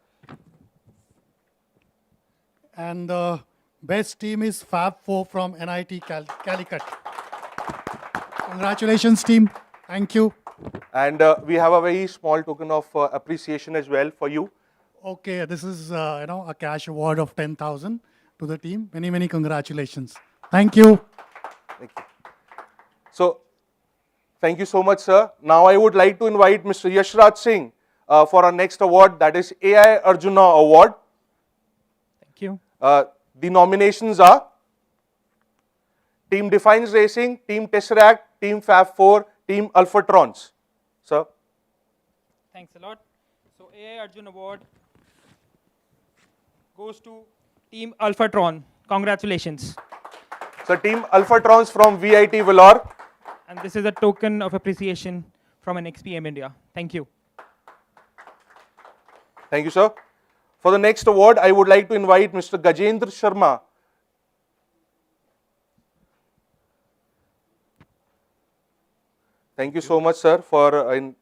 And the best team is Fab 4 from NIT Calicut. Congratulations, team. Thank you. And we have a very small token of appreciation as well for you. Okay, this is a cash award of 10,000 to the team. Many, many congratulations. Thank you. Thank you. So, thank you so much, sir. Now I would like to invite Mr. Yashraj Singh for our next award, that is AI Arjuna Award. Thank you. The nominations are Team Defines Racing, Team Tesseract, Team Fab 4, Team Alphatrons. Sir. Thanks a lot. So AI Arjun Award goes to Team Alphatron. Congratulations. So Team Alphatrons from VIT Vellore. And this is a token of appreciation from an XPM India. Thank you. Thank you, sir. For the next award, I would like to invite Mr. Gajendra Sharma. Thank you so much, sir, for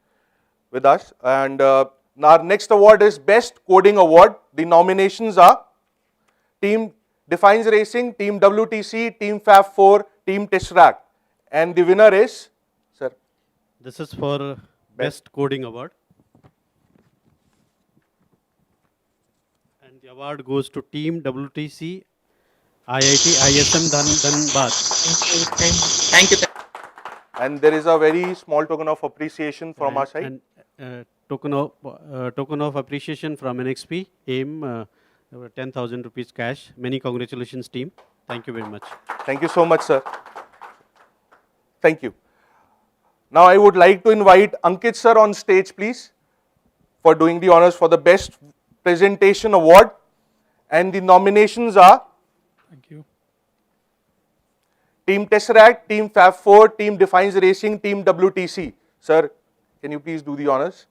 with us. And our next award is Best Coding Award. The nominations are Team Defines Racing, Team WTC, Team Fab 4, Team Tesseract. And the winner is, sir. This is for Best Coding Award. And the award goes to Team WTC, IIT ISM Dhanbad. Thank you. And there is a very small token of appreciation from our side. And token of appreciation from NXP, AIM, 10,000 rupees cash. Many congratulations, team. Thank you very much. Thank you so much, sir. Thank you. Now I would like to invite Ankit sir on stage, please, for doing the honors for the Best Presentation Award. And the nominations are Thank you. Team Tesseract, Team Fab 4, Team Defines Racing, Team WTC. Sir, can you please do the honors?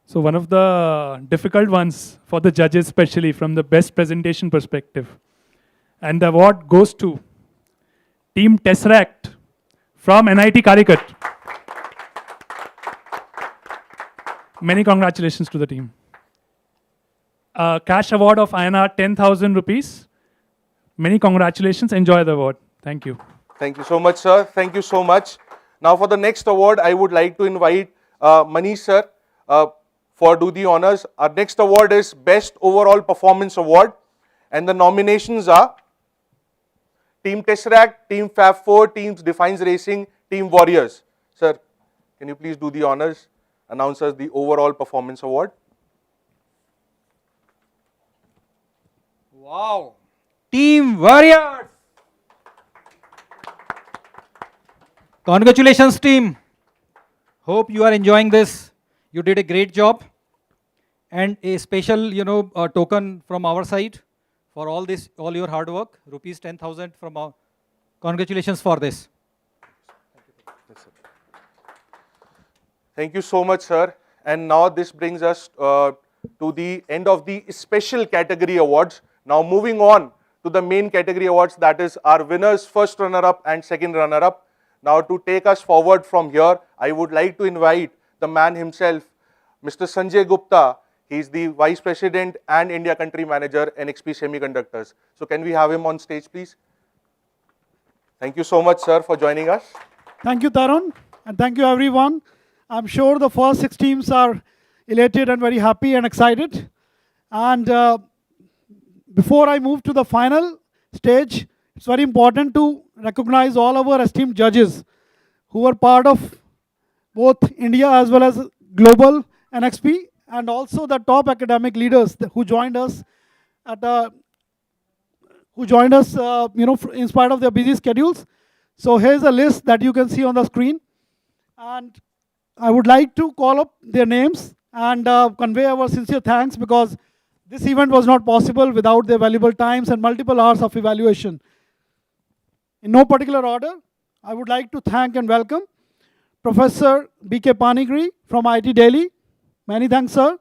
So one of the difficult ones for the judges, especially from the best presentation perspective. And the award goes to Team Tesseract from NIT Calicut. Many congratulations to the team. A cash award of INR 10,000 rupees. Many congratulations. Enjoy the award. Thank you. Thank you so much, sir. Thank you so much. Now for the next award, I would like to invite Manish sir for do the honors. Our next award is Best Overall Performance Award, and the nominations are Team Tesseract, Team Fab4, Teams Defines Racing, Team Warriors. Sir, can you please do the honors? Announce us the Overall Performance Award. Wow. Team Warriors. Congratulations, team. Hope you are enjoying this. You did a great job. And a special, token from our side for all this, all your hard work. Rupees 10,000 from our. Congratulations for this. Thank you so much, sir. And now this brings us to the end of the special category awards. Now moving on to the main category awards, that is our winners, first runner-up and second runner-up. Now to take us forward from here, I would like to invite the man himself, Mr. Sanjay Gupta. He is the Vice President and India Country Manager, NXP Semiconductors. So can we have him on stage, please? Thank you so much, sir, for joining us. Thank you, Tarun, and thank you, everyone. I'm sure the first 6 teams are elated and very happy and excited. And before I move to the final stage, it's very important to recognize all our esteemed judges who were part of both India as well as global NXP, and also the top academic leaders who joined us in spite of their busy schedules. So here's a list that you can see on the screen, and I would like to call up their names and convey our sincere thanks, because this event was not possible without their valuable times and multiple hours of evaluation. In no particular order, I would like to thank and welcome Professor B.K. Panigri from IIT Delhi. Many thanks, sir.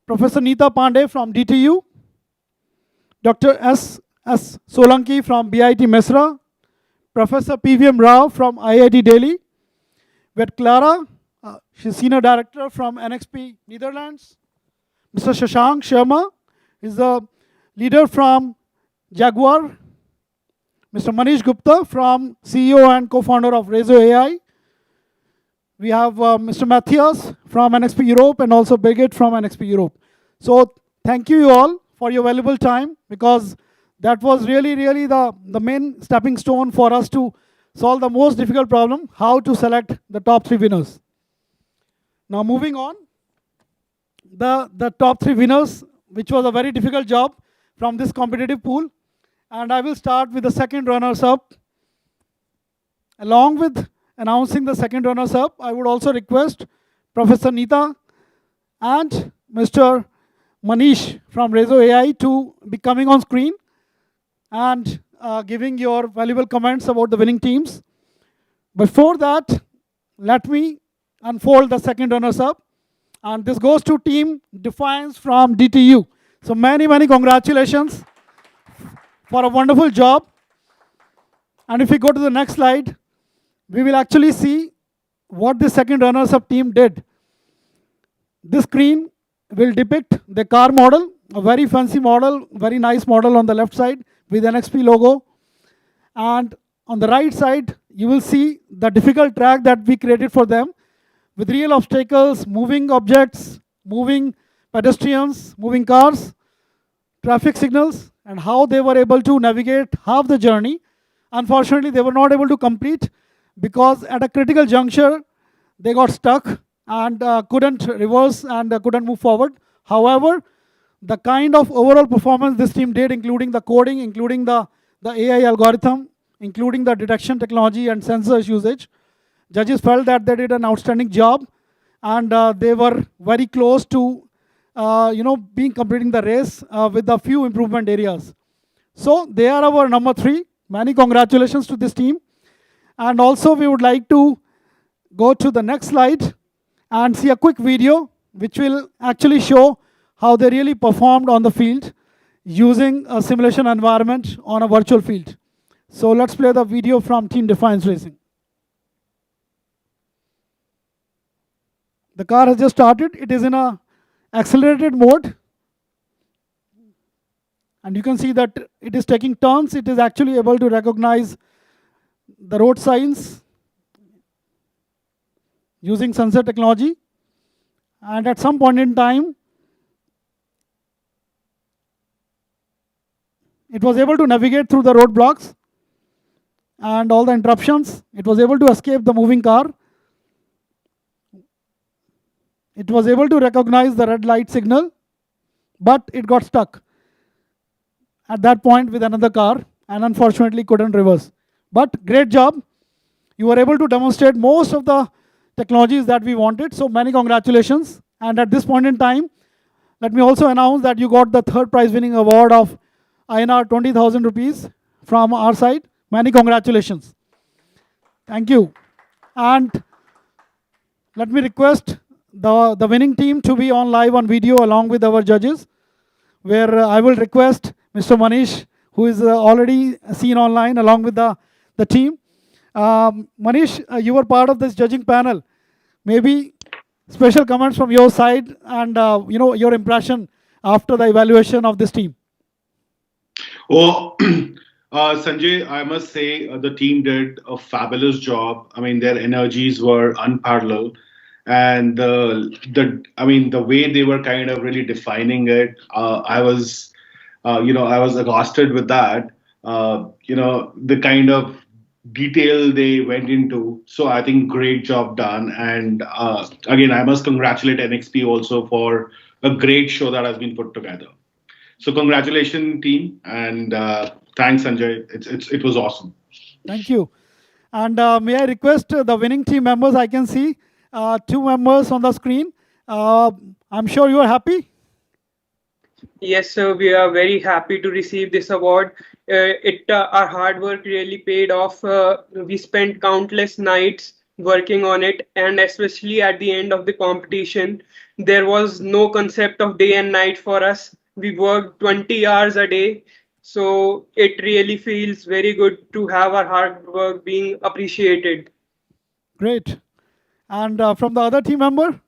Professor Neeta Pandey from DTU. Dr. S. Solanki from BIT Mesra. Professor P.V.M. Rao from IIT Delhi. We had Clara, she's Senior Director from NXP Netherlands. Mr. Shashank Sharma is the leader from Jaguar. Mr. Manish Gupta from CEO and co-founder of Rezo AI. We have Mr. Matthias from NXP Europe and also Birgit from NXP Europe. So thank you all for your valuable time, because that was really the main stepping stone for us to solve the most difficult problem, how to select the top 3 winners. Now moving on, the top 3 winners, which was a very difficult job from this competitive pool. And I will start with the second runners-up. Along with announcing the second runners-up, I would also request Professor Neeta and Mr. Manish from Rezo AI to be coming on screen and giving your valuable comments about the winning teams. Before that, let me unfold the second runners-up. And this goes to Team Defines from DTU. So many congratulations for a wonderful job. And if we go to the next slide, we will actually see what the second runners-up team did. This screen will depict the car model, a very fancy model, very nice model on the left side with NXP logo. And on the right side, you will see the difficult track that we created for them with real obstacles, moving objects, moving pedestrians, moving cars, traffic signals, and how they were able to navigate half the journey. Unfortunately, they were not able to complete because at a critical juncture, they got stuck and couldn't reverse and couldn't move forward. However, the kind of overall performance this team did, including the coding, including the AI algorithm, including the detection technology and sensors usage, judges felt that they did an outstanding job, and they were very close to completing the race with a few improvement areas. So they are our number 3. Many congratulations to this team. And also we would like to go to the next slide and see a quick video which will actually show how they really performed on the field using a simulation environment on a virtual field. So let's play the video from Team Defines Racing. The car has just started. It is in a accelerated mode. And you can see that it is taking turns. It is actually able to recognize the road signs using sensor technology. And at some point in time, it was able to navigate through the roadblocks and all the interruptions. It was able to escape the moving car. It was able to recognize the red light signal, but it got stuck at that point with another car and unfortunately couldn't reverse. But great job. You were able to demonstrate most of the technologies that we wanted. So many congratulations. And at this point in time, let me also announce that you got the third prize winning award of INR 20,000 rupees from our side. Many congratulations. Thank you. And let me request the winning team to be on live on video along with our judges, where I will request Mr. Manish, who is already seen online along with the team. Manish, you were part of this judging panel. Maybe special comments from your side and your impression after the evaluation of this team. Oh, Sanjay, I must say the team did a fabulous job. I mean, their energies were unparalleled, and the way they were kind of really defining it, I was exhausted with that. The kind of detail they went into. So I think great job done. And again, I must congratulate NXP also for a great show that has been put together. So congratulations, team, and thanks, Sanjay. It was awesome. Thank you. And may I request the winning team members? I can see 2 members on the screen. I'm sure you are happy. Yes, sir. We are very happy to receive this award. Our hard work really paid off. We spent countless nights working on it, and especially at the end of the competition, there was no concept of day and night for us. We worked 20 hours a day. So it really feels very good to have our hard work being appreciated. Great. And from the other team member?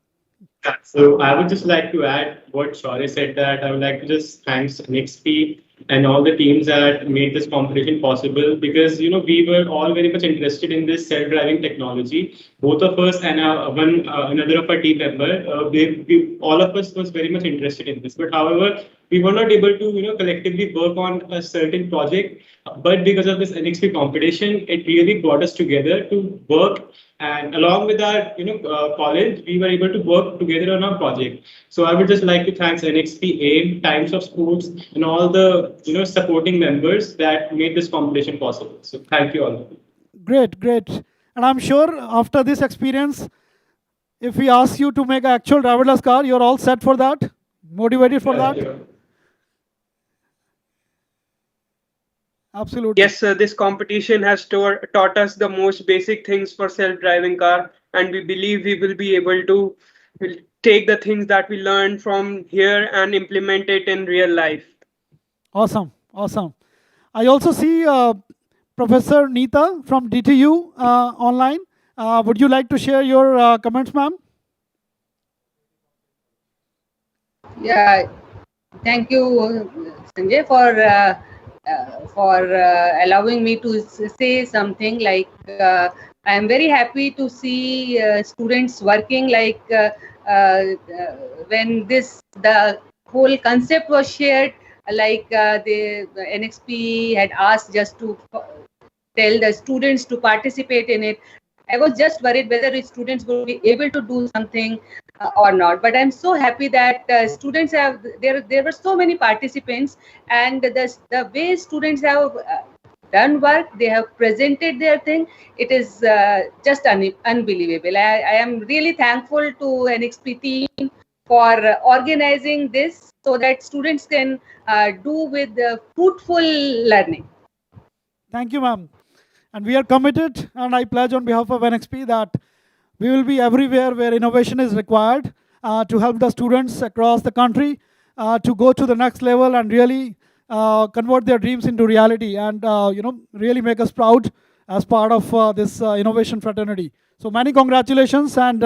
So I would just like to add what Shaurya said, that I would like to just thank NXP and all the teams that made this competition possible, because we were all very much interested in this self-driving technology. Both of us and another of our team member, all of us was very much interested in this. But however, we were not able to collectively work on a certain project. But because of this NXP competition, it really brought us together to work. And along with our college, we were able to work together on our project. So I would just like to thank NXP, AIM, Times of Sports, and all the supporting members that made this competition possible. So thank you all. Great, great. And I'm sure after this experience, if we ask you to make an actual driverless car, you're all set for that? Motivated for that? Yeah. Absolutely. Yes, sir. This competition has taught us the most basic things for self-driving car, and we believe we will be able to take the things that we learned from here and implement it in real life. Awesome, awesome. I also see Professor Neeta from DTU online. Would you like to share your comments, ma'am? Yeah, thank you, Sanjay, for allowing me to say something. Like I am very happy to see students working. Like when the whole concept was shared, like the NXP had asked just to tell the students to participate in it. I was just worried whether the students will be able to do something or not. But I'm so happy that students have, there were so many participants, and the way students have done work, they have presented their thing, it is just unbelievable. I am really thankful to NXP team for organizing this so that students can do with fruitful learning. Thank you, ma'am. And we are committed, and I pledge on behalf of NXP that we will be everywhere where innovation is required to help the students across the country to go to the next level and really convert their dreams into reality and really make us proud as part of this innovation fraternity. So many congratulations and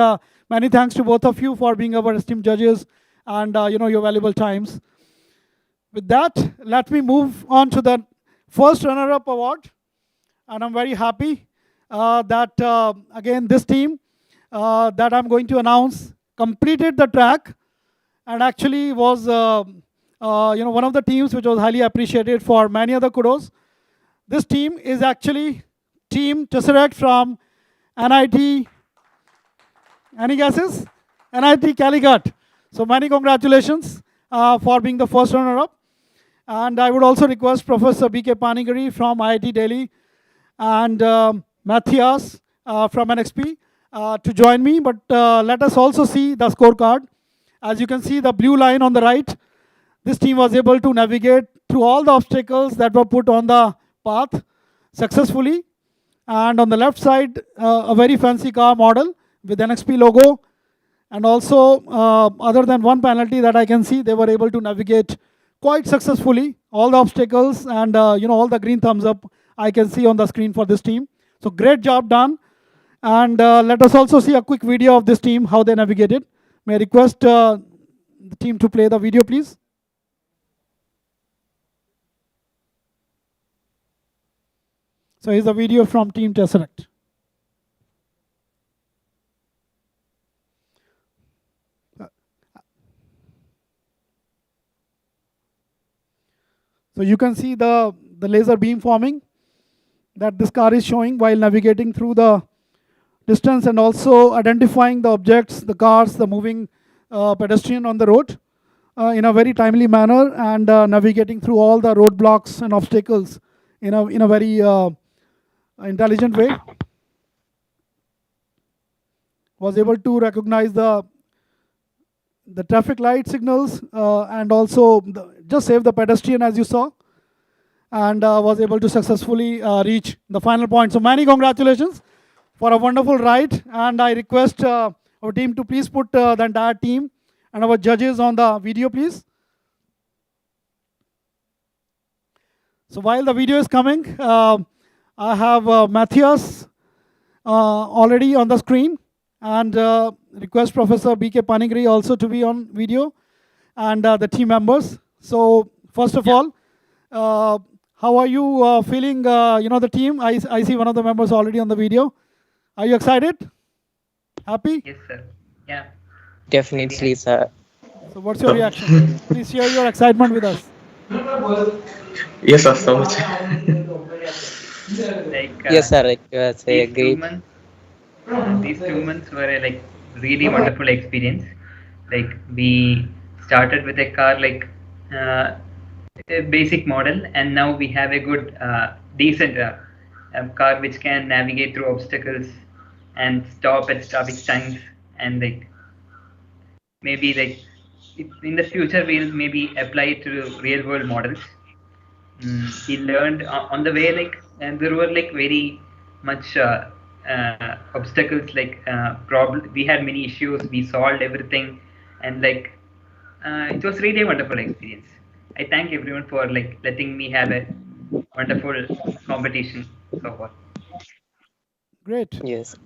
many thanks to both of you for being our esteemed judges and your valuable times. With that, let me move on to the first runner-up award. And I'm very happy that again this team that I'm going to announce completed the track and actually was one of the teams which was highly appreciated for many other kudos. This team is actually Team Tesseract from NIT. Any guesses? NIT Calicut. So many congratulations for being the first runner-up. And I would also request Professor B.K. Panigari from IIT Delhi and Matthias from NXP to join me. But let us also see the scorecard. As you can see, the blue line on the right, this team was able to navigate through all the obstacles that were put on the path successfully. And on the left side, a very fancy car model with NXP logo. And also, other than one penalty that I can see, they were able to navigate quite successfully all the obstacles and all the green thumbs up I can see on the screen for this team. So great job done. And let us also see a quick video of this team, how they navigated. May I request the team to play the video, please? So here's a video from Team Tesseract. So you can see the laser beam forming that this car is showing while navigating through the distance and also identifying the objects, the cars, the moving pedestrian on the road in a very timely manner and navigating through all the roadblocks and obstacles in a very intelligent way. Was able to recognize the traffic light signals and also just save the pedestrian as you saw and was able to successfully reach the final point. So many congratulations for a wonderful ride and I request our team to please put the entire team and our judges on the video please. So while the video is coming, I have Matthias already on the screen and request Professor B.K. Panigari also to be on video and the team members. So first of all, how are you feeling, the team? I see one of the members already on the video. Are you excited? Happy? Yes, sir. Yeah. Definitely, sir. So what's your reaction? Please share your excitement with us. Yes, sir, so much. Yes, sir, I agree. These 2 months were a really wonderful experience. We started with a car a basic model, and now we have a good, decent car which can navigate through obstacles and stop at traffic signs, and maybe in the future we'll maybe apply it to real world models. We learned on the way and there were very much obstacles problem. We had many issues, we solved everything, and it was really a wonderful experience. I thank everyone for letting me have a wonderful competition so far. Great. Yes.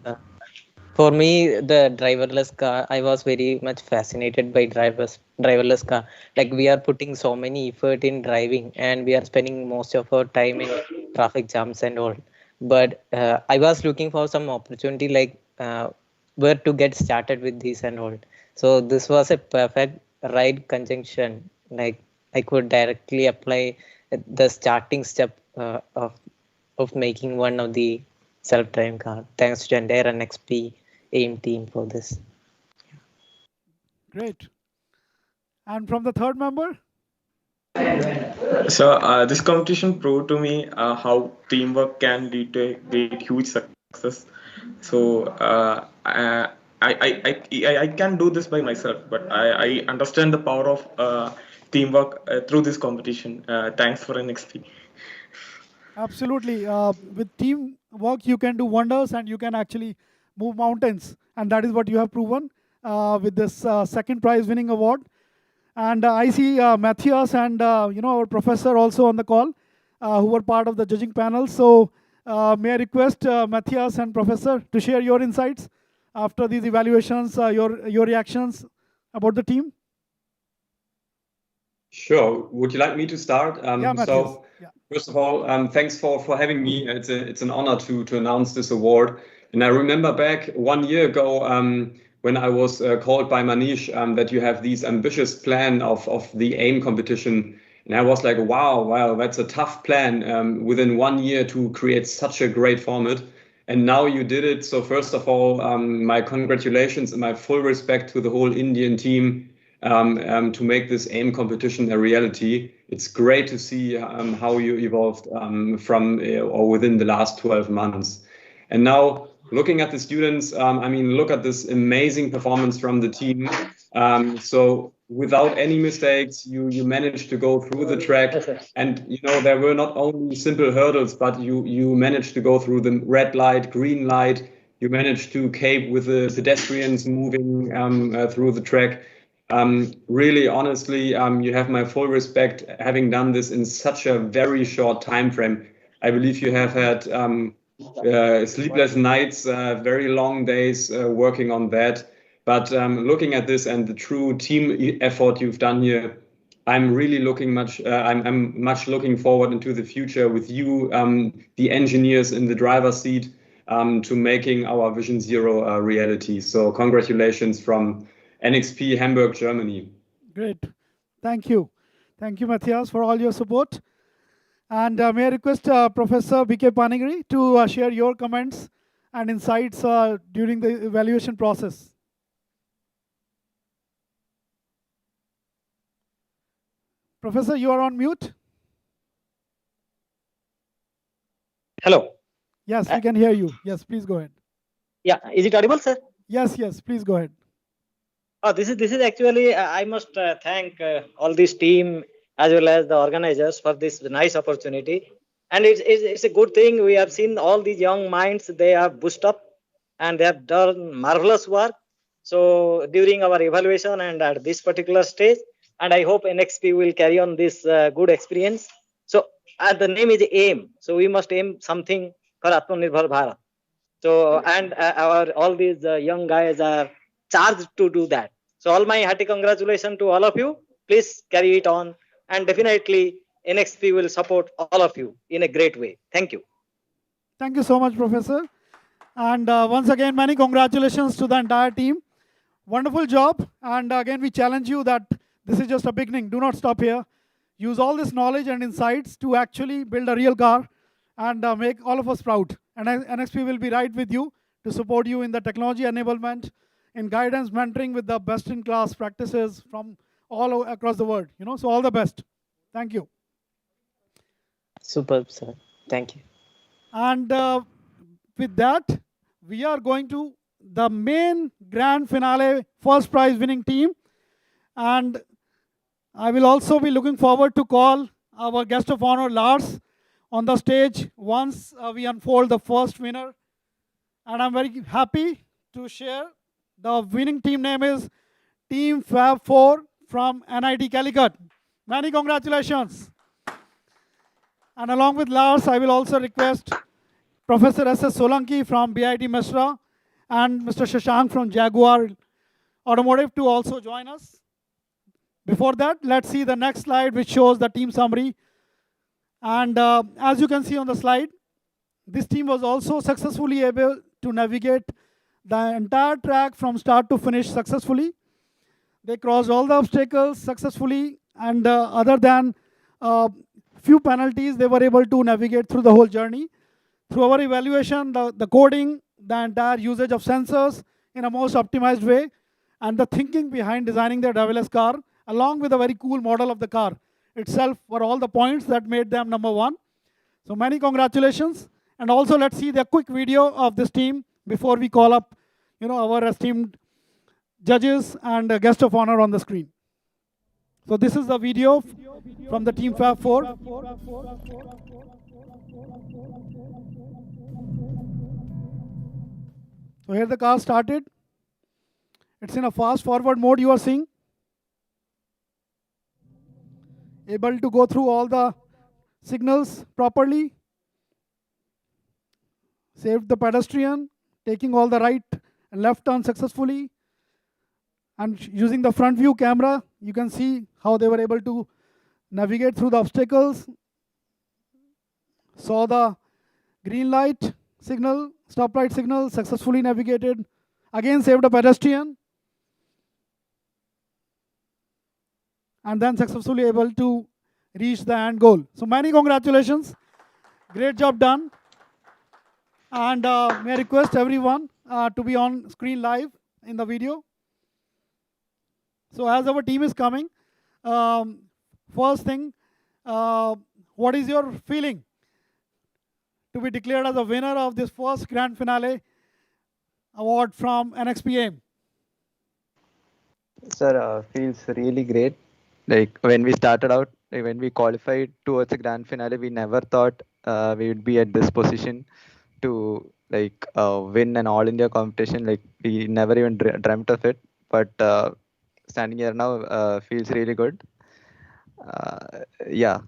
For me, the driverless car, I was very much fascinated by driverless car. We are putting so many effort in driving and we are spending most of our time in traffic jams and all. But I was looking for some opportunity where to get started with this and all. So this was a perfect ride conjunction. I could directly apply the starting step of making one of the self-driving car. Thanks to entire NXP AIM team for this. Great. And from the third member? So this competition proved to me how teamwork can lead to a great, huge success. So I can do this by myself, but I understand the power of teamwork through this competition. Thanks for NXP. Absolutely. With teamwork, you can do wonders and you can actually move mountains. And that is what you have proven with this second prize winning award. And I see Matthias and our professor also on the call who were part of the judging panel. So May I request Matthias and Professor to share your insights after these evaluations, your reactions about the team? Sure. Would you like me to start? Yeah, Matthias. So, first of all, thanks for having me. It's an honor to announce this award. And I remember back 1 year ago when I was called by Manish that you have these ambitious plan of the AIM competition. And I was like, wow, that's a tough plan within 1 year to create such a great format. And now you did it. So first of all, my congratulations and my full respect to the whole Indian team to make this AIM competition a reality. It's great to see how you evolved from or within the last 12 months. And now looking at the students, I mean, look at this amazing performance from the team. So without any mistakes, you managed to go through the track. And, you know, there were not only simple hurdles, but you managed to go through the red light, green light. You managed to cape with the pedestrians moving through the track. Really, honestly, you have my full respect having done this in such a very short time frame. I believe you have had sleepless nights, very long days working on that. But looking at this and the true team effort you've done here, I'm really I'm much looking forward into the future with you, the engineers in the driver's seat, to making our Vision Zero a reality. So congratulations from NXP Hamburg, Germany. Great. Thank you. Thank you, Matthias, for all your support. And may I request Professor B.K. Panigiri to share your comments and insights during the evaluation process. Professor, you are on mute. Hello. Yes, we can hear you. Yes, please go ahead. Yeah, is it audible, sir? Yes, please go ahead. Oh, this is actually I must thank all this team as well as the organizers for this nice opportunity. And it's a good thing. We have seen all these young minds, they have boosted up and they have done marvelous work. So during our evaluation and at this particular stage, and I hope NXP will carry on this good experience. So the name is AIM. So we must aim something for Atmanirbhar Bharat. So and all these young guys are charged to do that. So all my hearty congratulations to all of you. Please carry it on. And definitely NXP will support all of you in a great way. Thank you. Thank you so much, Professor. And once again, many congratulations to the entire team. Wonderful job. And again, we challenge you that this is just a beginning. Do not stop here. Use all this knowledge and insights to actually build a real car and make all of us proud. And NXP will be right with you to support you in the technology enablement, in guidance, mentoring with the best-in-class practices from all across the world. So all the best. Thank you. Superb, sir. Thank you. And with that, we are going to the main grand finale, first prize winning team. And I will also be looking forward to call our guest of honor, Lars, on the stage once we unfold the first winner. And I'm very happy to share the winning team name is Team Fab 4 from NIT Calicut. Many congratulations. And along with Lars, I will also request Professor S.S. Solanki from BIT Mesra and Mr. Shashank from Jaguar Automotive to also join us. Before that, let's see the next slide, which shows the team summary. And as you can see on the slide, this team was also successfully able to navigate the entire track from start to finish successfully. They crossed all the obstacles successfully, and other than few penalties, they were able to navigate through the whole journey. Through our evaluation, the coding, the entire usage of sensors in a most optimized way, and the thinking behind designing the driverless car, along with a very cool model of the car itself, were all the points that made them number one. So many congratulations. And also let's see the quick video of this team before we call up our esteemed judges and guest of honor on the screen. So this is the video from the Team Fab 4. So here the car started. It's in a fast forward mode you are seeing. Able to go through all the signals properly. saved the pedestrian, taking all the right and left turn successfully. And using the front view camera, you can see how they were able to navigate through the obstacles, saw the green light signal, stoplight signal, successfully navigated, again saved a pedestrian, and then successfully able to reach the end goal. So many congratulations. Great job done. And may I request everyone to be on screen live in the video. So as our team is coming, first thing, what is your feeling to be declared as a winner of this first grand finale award from NXP AIM? Sir, feels really great. Like when we started out, when we qualified towards the grand finale, we never thought we would be at this position to win an all India competition. Like we never even dreamt of it. But standing here now feels really good. Yeah.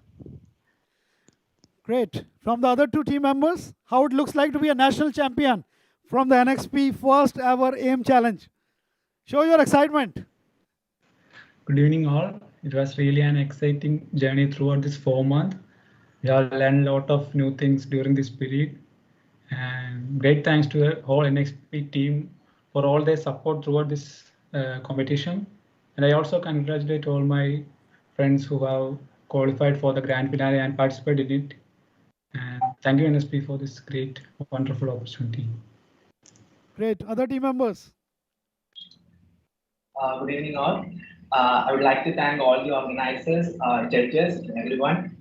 Great. From the other two team members, how it looks like to be a national champion from the NXP first ever AIM challenge. Show your excitement. Good evening all. It was really an exciting journey throughout this 4 months. We have learned a lot of new things during this period. And great thanks to the whole NXP team for all their support throughout this competition. And I also congratulate all my friends who have qualified for the grand finale and participated in it. And thank you NSP for this great, wonderful opportunity. Great. Other team members? Good evening all. I would like to thank all the organizers, judges, and everyone.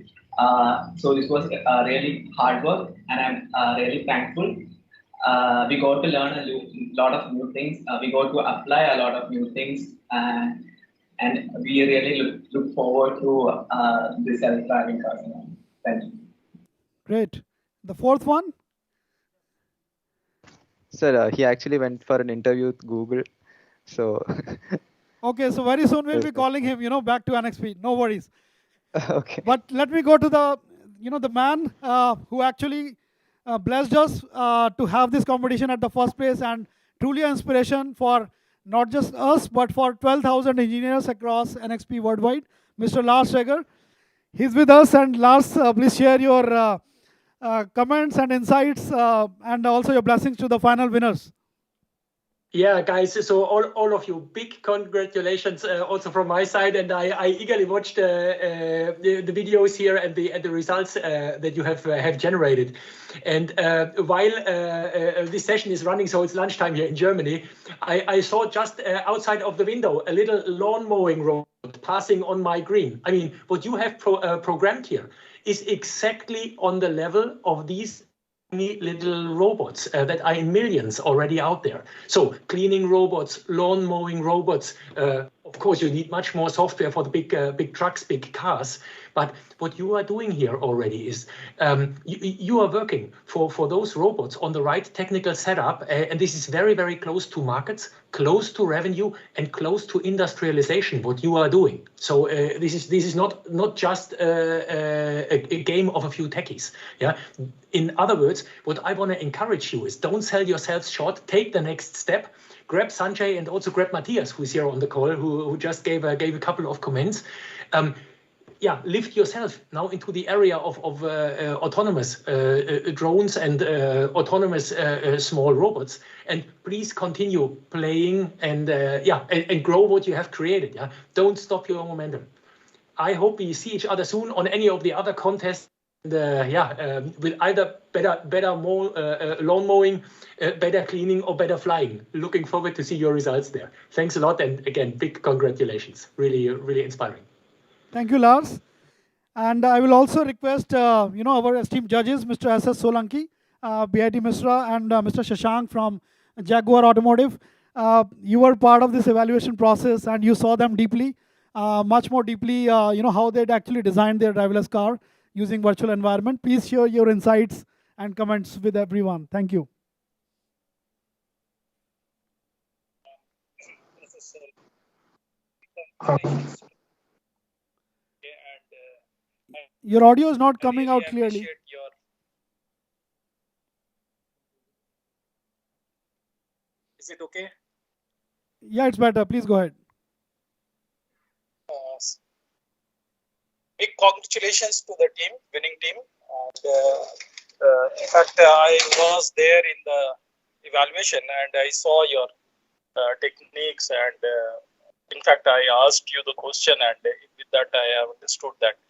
So this was really hard work, and I'm really thankful. We got to learn a lot of new things. We got to apply a lot of new things, and we really look forward to this self-driving cars. Thank you. Great. The fourth one? Sir, he actually went for an interview with Google. So Okay, so very soon we'll be calling him, back to NXP. No worries. Okay. But let me go to the, the man who actually blessed us to have this competition at the first place, and truly an inspiration for not just us, but for 12,000 engineers across NXP worldwide, Mr. Lars Reger. He's with us, and Lars, please share your comments and insights and also your blessings to the final winners. Yeah, guys, so all of you, big congratulations also from my side, and I eagerly watched the videos here and the results that you have generated. And while this session is running, so it's lunchtime here in Germany, I saw just outside of the window a little lawn mowing robot passing on my green. I mean, what you have programmed here is exactly on the level of these little robots that are in millions already out there. So cleaning robots, lawn mowing robots. Of course, you need much more software for the big trucks, big cars. But what you are doing here already is you are working for those robots on the right technical setup, and this is very, very close to markets, close to revenue, and close to industrialization. What you are doing. So this is not just a game of a few techies. Yeah. In other words, what I want to encourage you is don't sell yourselves short. Take the next step. Grab Sanjay and also grab Matthias, who's here on the call, who just gave a couple of comments. Yeah, lift yourself now into the area of autonomous drones and autonomous small robots, and please continue playing and and grow what you have created. Yeah, don't stop your momentum. I hope we see each other soon on any of the other contests. With either better lawn mowing, better cleaning, or better flying. Looking forward to see your results there. Thanks a lot, and again, big congratulations. Really, really inspiring. Thank you, Lars. And I will also request, our esteemed judges, Mr. S.S. Solanki, B.I.T. Misra, and Mr. Shashank from Jaguar Automotive. You were part of this evaluation process, and you saw them deeply, much more deeply, how they'd actually designed their driverless car using virtual environment. Please share your insights and comments with everyone. Thank you. Your audio is not coming out clearly. Is it okay? Yeah, it's better. Please go ahead. Big congratulations to the team, winning team. And, in fact, I was there in the evaluation and I saw your techniques. And in fact, I asked you the question, and with that, I have understood that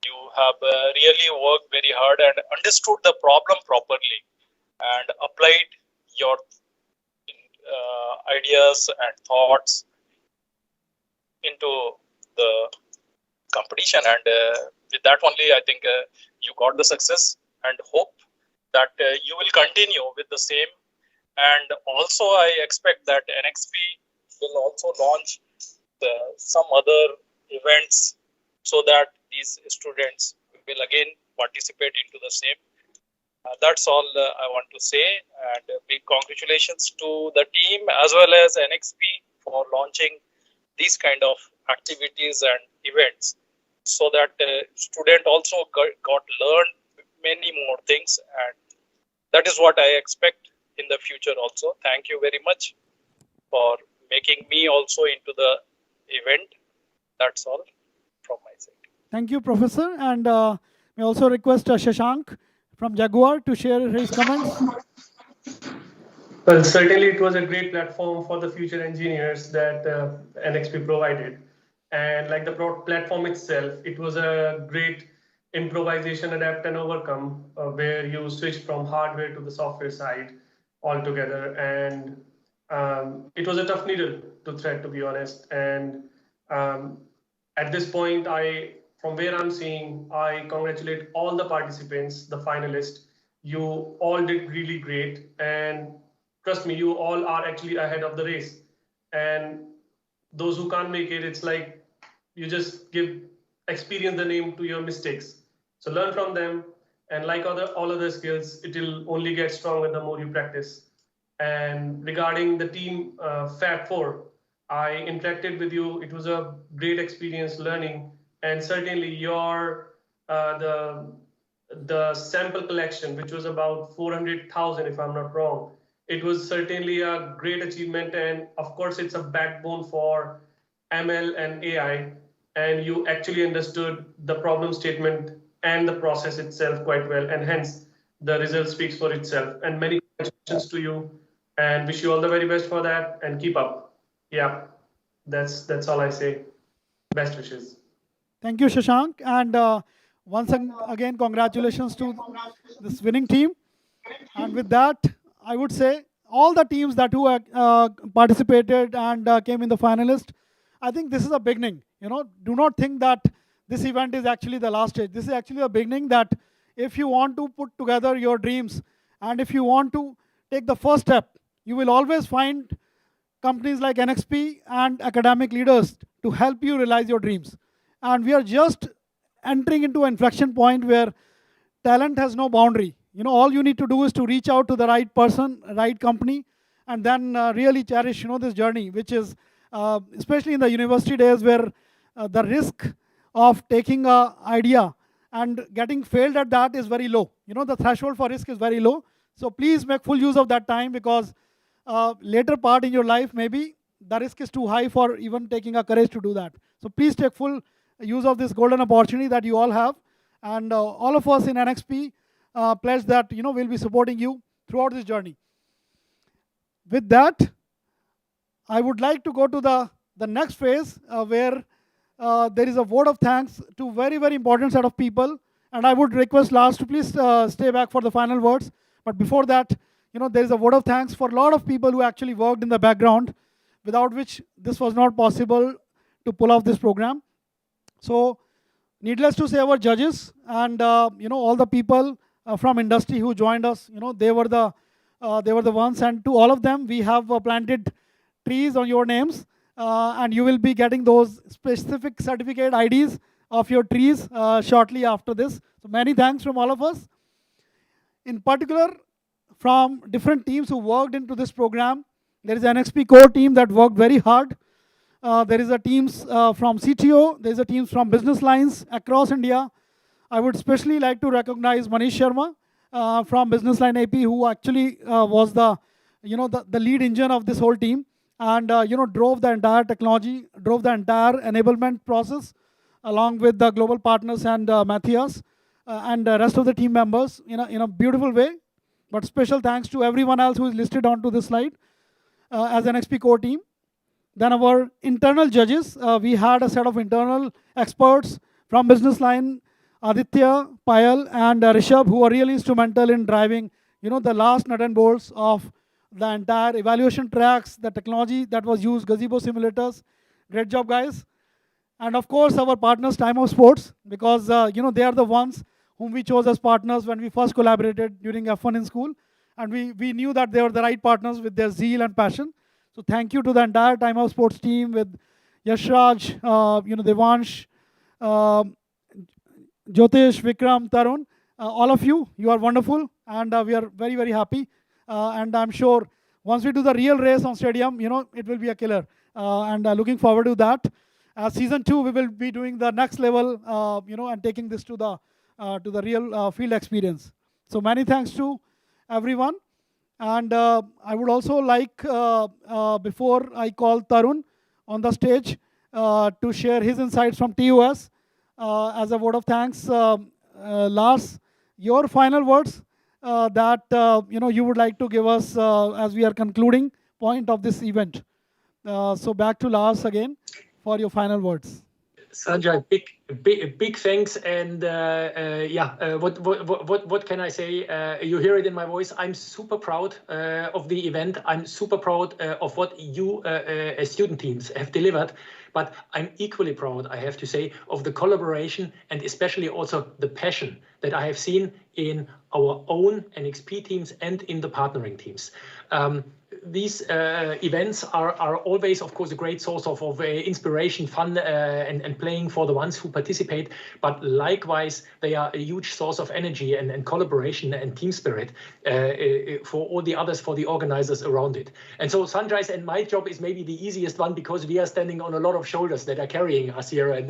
you have really worked very hard and understood the problem properly and applied your ideas and thoughts into the competition, and with that only I think you got the success, and hope that you will continue with the same. And also I expect that NXP will also launch some other events so that these students will again participate into the same. That's all I want to say, and big congratulations to the team as well as NXP for launching these kind of activities and events, so that student also got learned many more things, and that is what I expect in the future also. Thank you very much for making me also into the event. That's all from my side. Thank you, Professor. And may also request Shashank from Jaguar to share his comments. Well, certainly it was a great platform for the future engineers that NXP provided. And like the platform itself, it was a great improvisation, adapt and overcome, where you switched from hardware to the software side altogether. And it was a tough needle to thread, to be honest. And at this point, from where I'm seeing, I congratulate all the participants, the finalists. You all did really great. And trust me, you all are actually ahead of the race. And those who can't make it, it's like you just experience the name to your mistakes. So learn from them, and like all other skills, it will only get stronger the more you practice. And regarding the team Fab 4, I interacted with you. It was a great experience learning, and certainly your the sample collection, which was about 400,000, if I'm not wrong. It was certainly a great achievement, and of course, it's a backbone for ML and AI, and you actually understood the problem statement and the process itself quite well, and hence the result speaks for itself. And many congratulations to you, and wish you all the very best for that, and keep up. Yeah, that's all I say. Best wishes. Thank you, Shashank. And once again, congratulations to this winning team. And with that, I would say all the teams that who participated and came in the finalist, I think this is a beginning. Do not think that this event is actually the last stage. This is actually a beginning, that if you want to put together your dreams and if you want to take the first step, you will always find companies like NXP and academic leaders to help you realize your dreams. And we are just entering into an inflection point where talent has no boundary. All you need to do is to reach out to the right person, right company, and then really cherish, this journey, which is, especially in the university days, where the risk of taking an idea and getting failed at that is very low. The threshold for risk is very low. So please make full use of that time, because later part in your life, maybe the risk is too high for even taking a courage to do that. So please take full use of this golden opportunity that you all have. And all of us in NXP pledge that we'll be supporting you throughout this journey. With that, I would like to go to the next phase where there is a vote of thanks to very, very important set of people. And I would request Lars to please stay back for the final words. But before that, there is a vote of thanks for a lot of people who actually worked in the background, without which this was not possible to pull off this program. So needless to say, our judges and all the people from industry who joined us, they were the ones. And to all of them, we have planted trees on your names, and you will be getting those specific certificate IDs of your trees shortly after this. So many thanks from all of us. In particular, from different teams who worked into this program, there is an NXP core team that worked very hard. There is a teams from CTO, there is a teams from business lines across India. I would especially like to recognize Manish Sharma from Business Line AP, who actually was the the lead engine of this whole team, and drove the entire technology, drove the entire enablement process, along with the global partners and Matthias and the rest of the team members in a beautiful way. But special thanks to everyone else who is listed onto this slide as NXP core team. Then our internal judges, we had a set of internal experts from business line, Aditya, Payal, and Rishabh, who are really instrumental in driving, the last nut and bolts of the entire evaluation tracks, the technology that was used, gazebo simulators. Great job, guys. And of course, our partners, Time of Sports, because they are the ones whom we chose as partners when we first collaborated during F1 in school. And we knew that they were the right partners with their zeal and passion. So thank you to the entire Time of Sports team with Yashraj, Devansh, Jyotish, Vikram, Tarun, all of you. You are wonderful, and we are very, very happy. And I'm sure once we do the real race on stadium, it will be a killer. And looking forward to that. Season 2, we will be doing the next level, and taking this to the real field experience. So many thanks to everyone. And I would also like, before I call Tarun on the stage, to share his insights from TOS as a word of thanks. Lars, your final words that you would like to give us as we are concluding point of this event. So back to Lars again for your final words. Sanjay, big thanks, and what can I say? You hear it in my voice. I'm super proud of the event. I'm super proud of what you as student teams have delivered. But I'm equally proud, I have to say, of the collaboration and especially also the passion that I have seen in our own NXP teams and in the partnering teams. These events are always, of course, a great source of inspiration, fun, and playing for the ones who participate. But likewise, they are a huge source of energy and collaboration and team spirit for all the others, for the organizers around it. And so Sanjay's and my job is maybe the easiest one because we are standing on a lot of shoulders that are carrying us here, and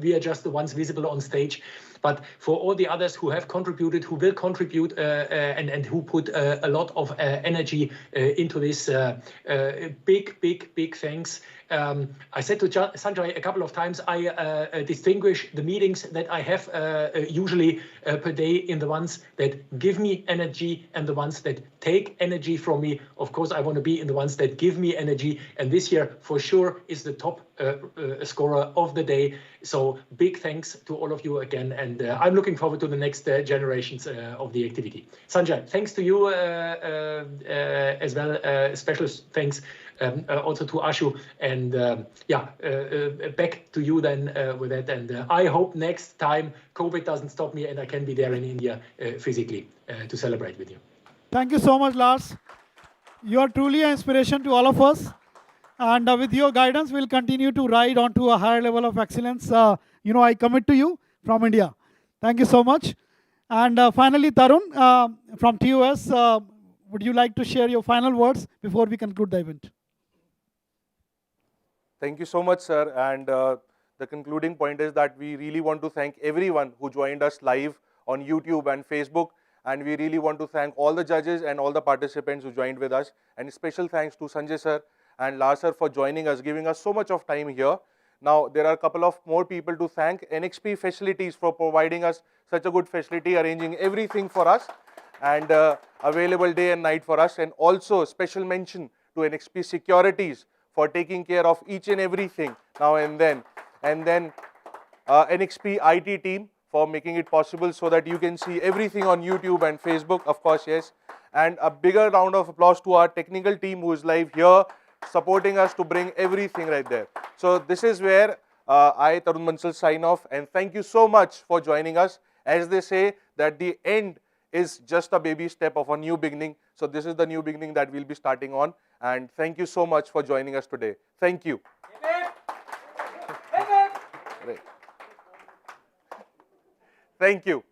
we are just the ones visible on stage. But for all the others who have contributed, who will contribute, and who put a lot of energy into this, big thanks. I said to Sanjay a couple of times, I distinguish the meetings that I have usually per day in the ones that give me energy and the ones that take energy from me. Of course, I want to be in the ones that give me energy. And this year, for sure, is the top scorer of the day. So big thanks to all of you again. And I'm looking forward to the next generations of the activity. Sanjay, thanks to you as well. Special thanks also to Ashu. And back to you then with that. And I hope next time COVID doesn't stop me and I can be there in India physically to celebrate with you. Thank you so much, Lars. You are truly an inspiration to all of us. And with your guidance, we'll continue to ride onto a higher level of excellence. I commit to you from India. Thank you so much. And finally, Tarun from TOS, would you like to share your final words before we conclude the event? Thank you so much, sir. And the concluding point is that we really want to thank everyone who joined us live on YouTube and Facebook. And we really want to thank all the judges and all the participants who joined with us. And special thanks to Sanjay sir and Lars sir for joining us, giving us so much of time here. Now, there are a couple of more people to thank. NXP Facilities for providing us such a good facility, arranging everything for us, and available day and night for us. And also special mention to NXP Securities for taking care of each and everything now and then. And then NXP IT team for making it possible so that you can see everything on YouTube and Facebook, of course, yes. And a bigger round of applause to our technical team who is live here, supporting us to bring everything right there. So this is where I, Tarun Bansal, sign off. And thank you so much for joining us. As they say, that the end is just a baby step of a new beginning. So this is the new beginning that we'll be starting on. And thank you so much for joining us today. Thank you. Right. Thank you.